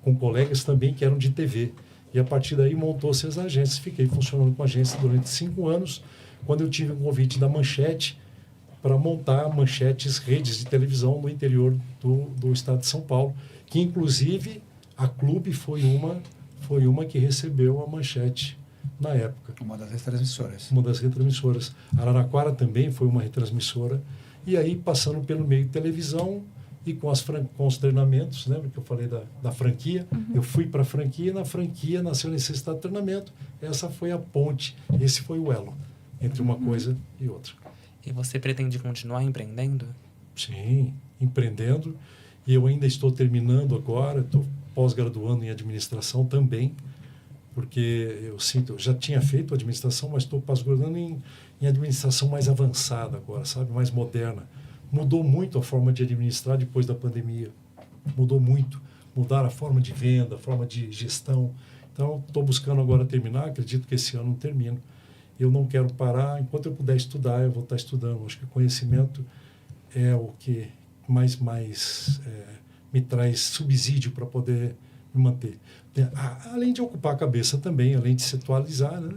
S5: com colegas também que eram de TV. E a partir daí montou-se as agências. Fiquei funcionando com a agência durante 5 anos. Quando eu tive um convite da Manchete, para montar manchetes, redes de televisão no interior do estado de São Paulo, que inclusive a Clube foi uma que recebeu a manchete na época.
S1: Uma das retransmissoras.
S5: Uma das retransmissoras. Araraquara também foi uma retransmissora. E aí, passando pelo meio de televisão e com os treinamentos, lembra que eu falei da franquia? Eu fui para a franquia, e na franquia nasceu a necessidade de treinamento. Essa foi a ponte, esse foi o elo entre uma coisa e outra.
S4: E você pretende continuar empreendendo?
S5: Sim, empreendendo. E eu ainda estou terminando agora, estou pós-graduando em administração também, porque eu já tinha feito administração, mas estou pós-graduando em administração mais avançada agora, sabe? Mais moderna. Mudou muito a forma de administrar depois da pandemia. Mudou muito. Mudaram a forma de venda, a forma de gestão. Então, estou buscando agora terminar, acredito que esse ano não termino. Eu não quero parar, enquanto eu puder estudar, eu vou estar estudando. Acho que o conhecimento é o que mais me traz subsídio para poder me manter. Além de ocupar a cabeça também, além de se atualizar, né?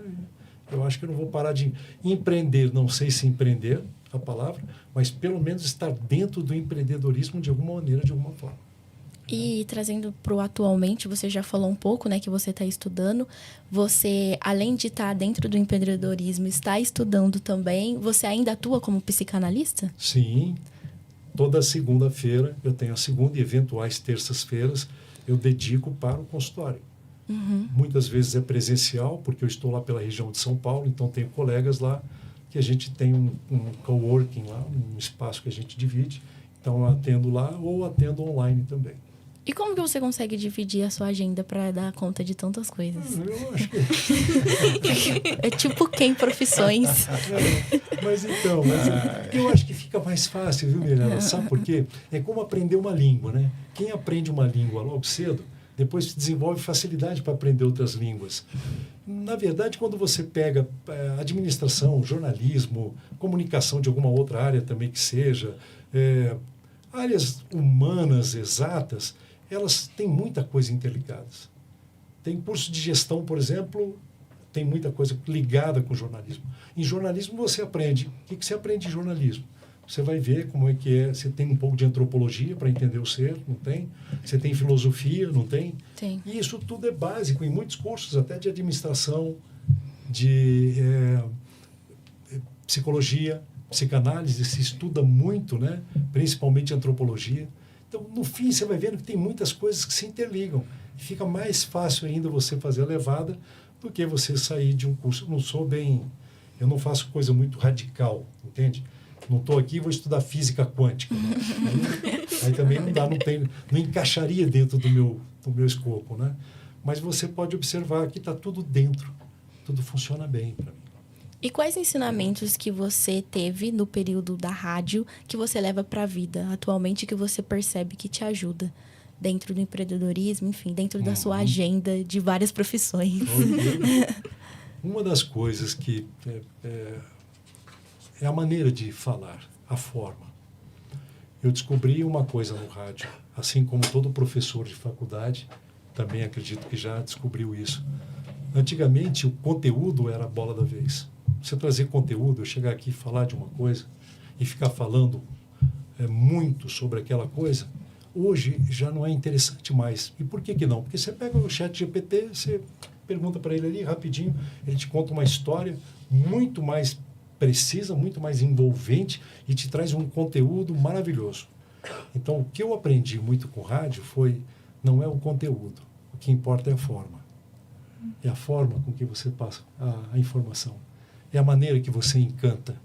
S5: Eu acho que eu não vou parar de empreender, não sei se empreender a palavra, mas pelo menos estar dentro do empreendedorismo de alguma maneira, de alguma forma.
S6: E trazendo para o atualmente, você já falou um pouco, né, que você está estudando. Você, além de estar dentro do empreendedorismo, está estudando também. Você ainda atua como psicanalista?
S5: Sim. Toda segunda-feira, eu tenho a segunda e eventuais terças-feiras, eu dedico para o consultório. Muitas vezes é presencial, porque eu estou lá pela região de São Paulo, então tenho colegas lá que a gente tem um coworking lá, um espaço que a gente divide. Então eu atendo lá ou atendo online também.
S6: E como que você consegue dividir a sua agenda para dar conta de tantas coisas?
S5: Eu acho que...
S6: É tipo quem profissões.
S5: Mas eu acho que fica mais fácil, viu, Mirella? Sabe por quê? É como aprender uma língua, né? Quem aprende uma língua logo cedo, depois desenvolve facilidade para aprender outras línguas. Na verdade, quando você pega administração, jornalismo, comunicação de alguma outra área também que seja, áreas humanas, exatas, elas têm muita coisa interligadas. Tem curso de gestão, por exemplo, tem muita coisa ligada com jornalismo. Em jornalismo você aprende. O que você aprende em jornalismo? Você vai ver como é que é. Você tem um pouco de antropologia para entender o ser, não tem? Você tem filosofia, não tem?
S6: Tem.
S5: E isso tudo é básico em muitos cursos, até de administração, de psicologia, psicanálise, se estuda muito, né? Principalmente antropologia. Então, no fim, você vai vendo que tem muitas coisas que se interligam. E fica mais fácil ainda você fazer a levada do que você sair de um curso. Eu não faço coisa muito radical, entende? Não estou aqui e vou estudar física quântica. Né? Aí também não dá, não encaixaria dentro do meu escopo, né? Mas você pode observar que está tudo dentro, tudo funciona bem para mim.
S6: E quais ensinamentos que você teve no período da rádio que você leva para a vida atualmente, que você percebe que te ajuda dentro do empreendedorismo, enfim, dentro da sua agenda de várias profissões?
S5: Uma das coisas que é a maneira de falar, a forma. Eu descobri uma coisa no rádio, assim como todo professor de faculdade, também acredito que já descobriu isso. Antigamente, o conteúdo era a bola da vez. Você trazer conteúdo, eu chegar aqui e falar de uma coisa e ficar falando muito sobre aquela coisa, hoje já não é interessante mais. E por que não? Porque você pega o ChatGPT, você pergunta para ele ali rapidinho, ele te conta uma história muito mais precisa, muito mais envolvente e te traz um conteúdo maravilhoso. Então, o que eu aprendi muito com rádio não é o conteúdo, o que importa é a forma. É a forma com que você passa a informação. É a maneira que você encanta.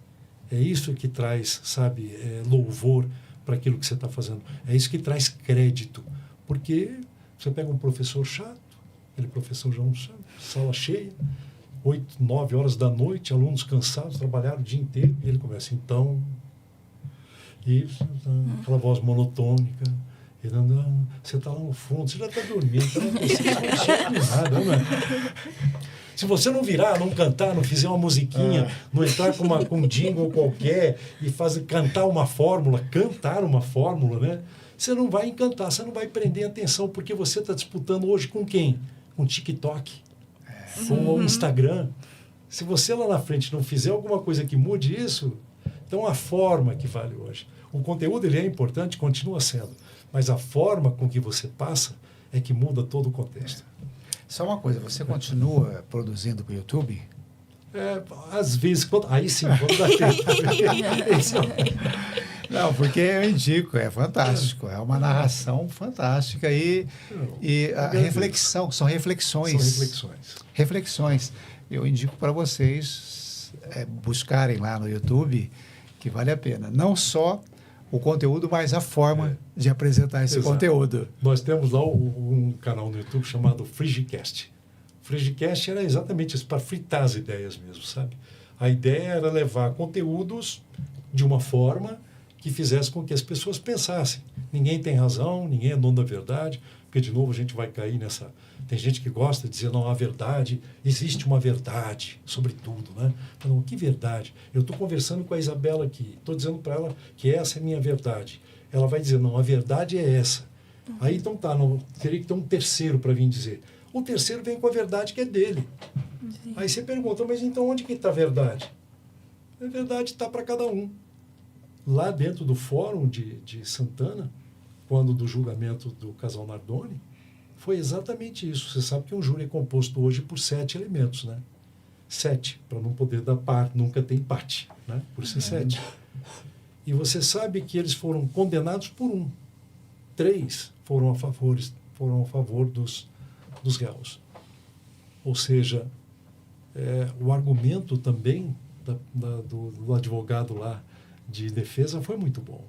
S5: É isso que traz, sabe, louvor para aquilo que você está fazendo. É isso que traz crédito. Porque você pega um professor chato, aquele professor já sala cheia, 8, 9 horas da noite, alunos cansados, trabalharam o dia inteiro, e ele começa, então, isso, aquela voz monotônica, ele anda, você está lá no fundo, você já está dormindo, você não consegue nada, né? Se você não virar, não cantar, não fizer uma musiquinha, não entrar com um jingle qualquer e cantar uma fórmula, né? Você não vai encantar, você não vai prender atenção, porque você está disputando hoje com quem? Com o TikTok, com o Instagram. Se você lá na frente não fizer alguma coisa que mude isso, Então, a forma que vale hoje. O conteúdo ele é importante, continua sendo, mas a forma com que você passa é que muda todo o contexto.
S1: Só uma coisa, você continua produzindo para o YouTube?
S5: Às vezes, aí sim, quando dá tempo.
S1: Não, porque eu indico, é fantástico, é uma narração fantástica e a reflexão, são reflexões.
S5: São reflexões.
S1: Reflexões. Eu indico para vocês buscarem lá no YouTube, que vale a pena. Não só o conteúdo, mas a forma de apresentar esse conteúdo.
S5: Nós temos lá um canal no YouTube chamado Frigicast. Frigicast era exatamente isso, para fritar as ideias mesmo, sabe? A ideia era levar conteúdos de uma forma que fizesse com que as pessoas pensassem. Ninguém tem razão, ninguém é dono da verdade, porque, de novo, a gente vai cair nessa... Tem gente que gosta de dizer, não, a verdade, existe uma verdade sobre tudo, né? Não, que verdade? Eu estou conversando com a Isabela aqui, estou dizendo para ela que essa é a minha verdade. Ela vai dizer, não, a verdade é essa. Aí, então tá, não, teria que ter um terceiro para vir dizer. O terceiro vem com a verdade que é dele. Sim. Aí você pergunta, mas então onde que está a verdade? A verdade está para cada um. Lá dentro do fórum de Santana, quando do julgamento do casal Nardoni, foi exatamente isso. Você sabe que um júri é composto hoje por 7 elementos, né? 7, para não poder dar par, nunca tem empate, né? Por ser 7. E você sabe que eles foram condenados por 1. 3 foram a favor dos réus. Ou seja, o argumento também do advogado lá de defesa foi muito bom.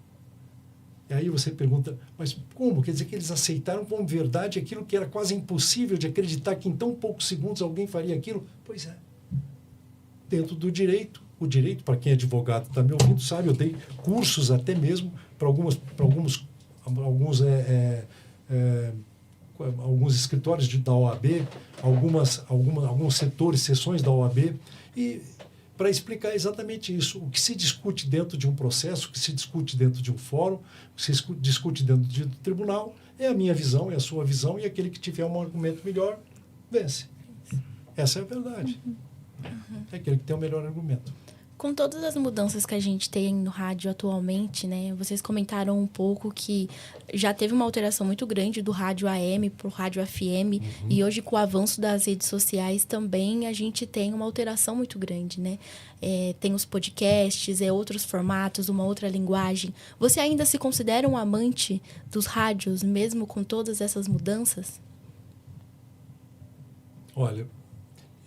S5: E aí você pergunta, mas como? Quer dizer que eles aceitaram como verdade aquilo que era quase impossível de acreditar que em tão poucos segundos alguém faria aquilo? Pois é. Dentro do direito, o direito, para quem é advogado está me ouvindo, sabe, eu dei cursos até mesmo para alguns escritórios da OAB, alguns setores, seções da OAB, e para explicar exatamente isso. O que se discute dentro de um processo, o que se discute dentro de um fórum, o que se discute dentro do tribunal, é a minha visão, é a sua visão, e aquele que tiver um argumento melhor, vence. Essa é a verdade. É aquele que tem o melhor argumento.
S6: Com todas as mudanças que a gente tem no rádio atualmente, né? Vocês comentaram um pouco que já teve uma alteração muito grande do rádio AM para o rádio FM. E hoje, com o avanço das redes sociais, também a gente tem uma alteração muito grande, né? Tem os podcasts, outros formatos, uma outra linguagem. Você ainda se considera um amante dos rádios, mesmo com todas essas mudanças?
S5: Olha,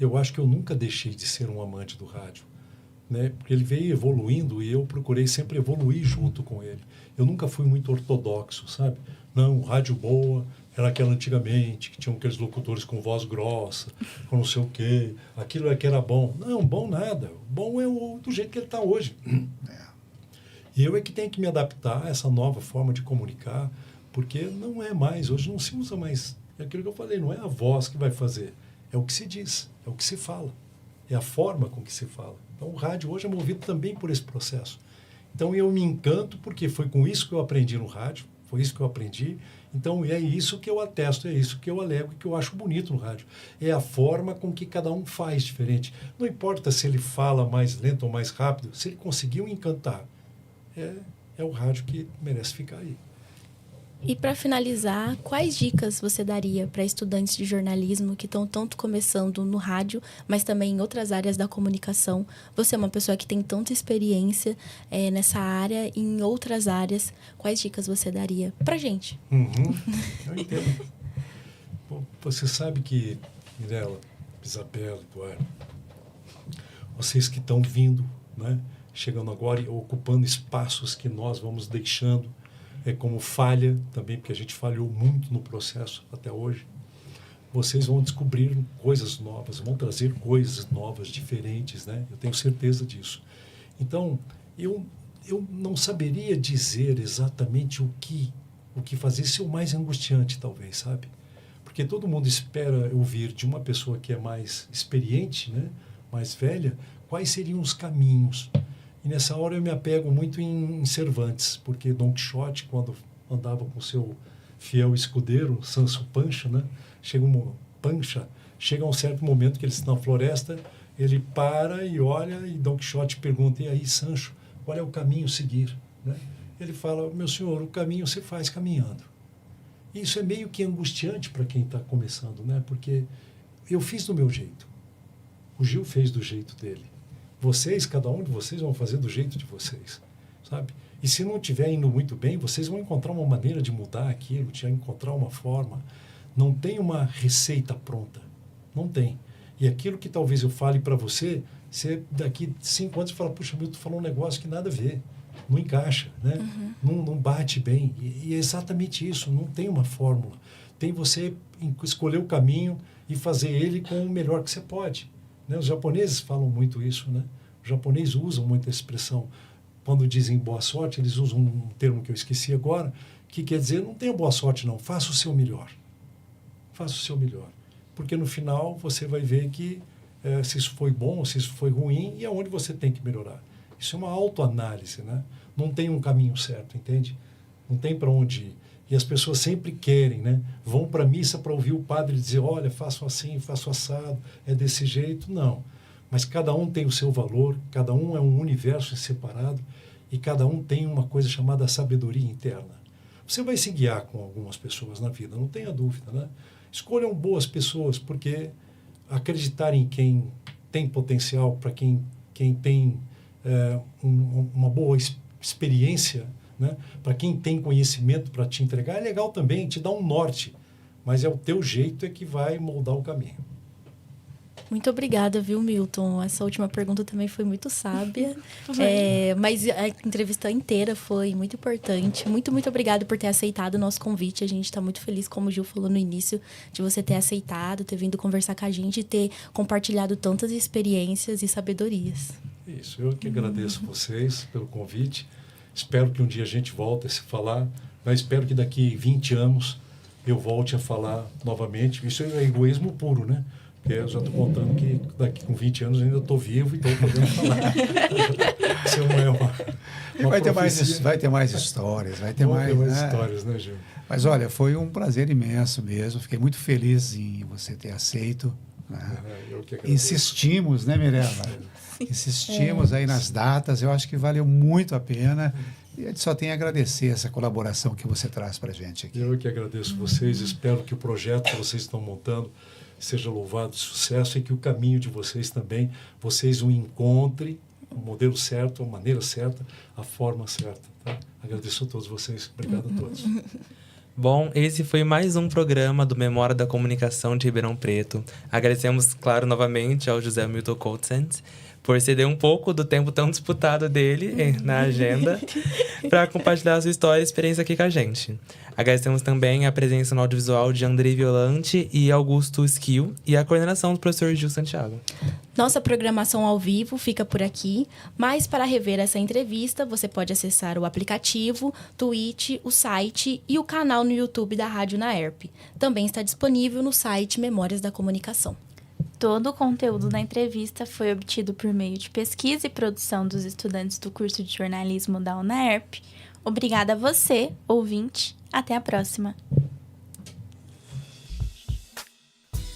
S5: eu acho que eu nunca deixei de ser um amante do rádio. Né? Porque ele veio evoluindo e eu procurei sempre evoluir junto com ele. Eu nunca fui muito ortodoxo, sabe? Não, rádio boa era aquela antigamente, que tinham aqueles locutores com voz grossa, com não sei o quê, aquilo é que era bom. Não, bom nada. Bom é do jeito que ele está hoje. E eu é que tenho que me adaptar a essa nova forma de comunicar, porque não é mais, hoje não se usa mais, é aquilo que eu falei, não é a voz que vai fazer, é o que se diz, é o que se fala, é a forma com que se fala. Então, o rádio hoje é movido também por esse processo. Então, eu me encanto porque foi com isso que eu aprendi no rádio, foi isso que eu aprendi. Então, é isso que eu atesto, é isso que eu alego, que eu acho bonito no rádio. É a forma com que cada um faz diferente. Não importa se ele fala mais lento ou mais rápido, se ele conseguiu encantar, é o rádio que merece ficar aí.
S6: E para finalizar, quais dicas você daria para estudantes de jornalismo que estão tanto começando no rádio, mas também em outras áreas da comunicação? Você é uma pessoa que tem tanta experiência nessa área e em outras áreas. Quais dicas você daria para a gente?
S5: Eu entendo. Bom, você sabe que, Mirella, Isabela, Eduardo, vocês que estão vindo, né, chegando agora e ocupando espaços que nós vamos deixando, como falha também, porque a gente falhou muito no processo até hoje. Vocês vão descobrir coisas novas, vão trazer coisas novas, diferentes, né? Eu tenho certeza disso. Então, eu não saberia dizer exatamente o que fazer, isso é o mais angustiante, talvez, sabe? Porque todo mundo espera ouvir de uma pessoa que é mais experiente, né? Mais velha, quais seriam os caminhos. E nessa hora eu me apego muito em Cervantes, porque Dom Quixote, quando andava com seu fiel escudeiro, Sancho Pança, né? Chega um certo momento que eles estão na floresta, ele para e olha, e Dom Quixote pergunta, e aí, Sancho, Qual é o caminho a seguir? Né? Ele fala, meu senhor, o caminho você faz caminhando. Isso é meio que angustiante para quem está começando, né? Porque eu fiz do meu jeito. O Gil fez do jeito dele. Vocês, cada um de vocês, vão fazer do jeito de vocês, sabe? E se não estiver indo muito bem, vocês vão encontrar uma maneira de mudar aquilo, de encontrar uma forma. Não tem uma receita pronta. Não tem. E aquilo que talvez eu fale para você, você daqui 5 anos fala, puxa, Milton falou um negócio que nada a ver. Não encaixa, né? Não bate bem. E é exatamente isso. Não tem uma fórmula. Tem você escolher o caminho e fazer ele com o melhor que você pode. Né? Os japoneses falam muito isso, né? Os japoneses usam muito essa expressão. Quando dizem boa sorte, eles usam um termo que eu esqueci agora, que quer dizer, não tenha boa sorte não, faça o seu melhor. Faça o seu melhor. Porque no final você vai ver que se isso foi bom, se isso foi ruim, e aonde você tem que melhorar. Isso é uma autoanálise, né? Não tem um caminho certo, entende? Não tem para onde ir. E as pessoas sempre querem, né? Vão para a missa para ouvir o padre dizer, olha, faço assim, faço assado, é desse jeito. Não. Mas cada um tem o seu valor, cada um é um universo separado e cada um tem uma coisa chamada sabedoria interna. Você vai se guiar com algumas pessoas na vida, não tenha dúvida, né? Escolham boas pessoas, porque acreditar em quem tem potencial, para quem tem uma boa experiência, né? Para quem tem conhecimento para te entregar, é legal também, te dá um norte, mas é o teu jeito que vai moldar o caminho.
S6: Muito obrigada, viu, Milton? Essa última pergunta também foi muito sábia. Mas a entrevista inteira foi muito importante. Muito, muito obrigada por ter aceitado o nosso convite. A gente está muito feliz, como o Gil falou no início, de você ter aceitado, ter vindo conversar com a gente e ter compartilhado tantas experiências e sabedorias.
S5: Isso, eu que agradeço vocês pelo convite. Espero que um dia a gente volte a se falar. Mas espero que daqui 20 anos eu volte a falar novamente. Isso é egoísmo puro, né? Porque eu já estou contando que daqui com 20 anos eu ainda estou vivo e estou podendo falar. Isso não é uma
S1: vai ter mais histórias, vai ter mais
S5: histórias, né, Gil?
S1: Mas olha, foi um prazer imenso mesmo. Fiquei muito feliz em você ter aceito. Né?
S5: Eu que agradeço.
S1: Insistimos, né, Mirella? Insistimos aí nas datas. Eu acho que valeu muito a pena. E a gente só tem a agradecer essa colaboração que você traz para a gente aqui.
S5: Eu que agradeço vocês. Espero que o projeto que vocês estão montando seja louvado de sucesso e que o caminho de vocês também, vocês o encontrem, o modelo certo, a maneira certa, a forma certa. Tá? Agradeço a todos vocês. Obrigado a todos.
S4: Bom, esse foi mais um programa do Memória da Comunicação de Ribeirão Preto. Agradecemos, claro, novamente ao José Milton Coutzent por ceder um pouco do tempo tão disputado dele na agenda para compartilhar a sua história e experiência aqui com a gente. Agradecemos também a presença no audiovisual de Andrei Violante e Augusto Esquil e a coordenação do professor Gil Santiago.
S6: Nossa programação ao vivo fica por aqui, mas para rever essa entrevista, você pode acessar o aplicativo, Twitch, o site e o canal no YouTube da Rádio UNAERP. Também está disponível no site Memórias da Comunicação.
S3: Todo o conteúdo da entrevista foi obtido por meio de pesquisa e produção dos estudantes do curso de jornalismo da UNAERP. Obrigada a você, ouvinte. Até a próxima.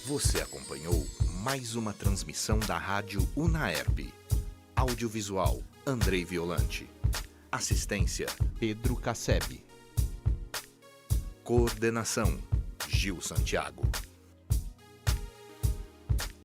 S7: Você acompanhou mais uma transmissão da Rádio UNAERP. Audiovisual, Andrei Violante. Assistência, Pedro Casseb. Coordenação, Gil Santiago.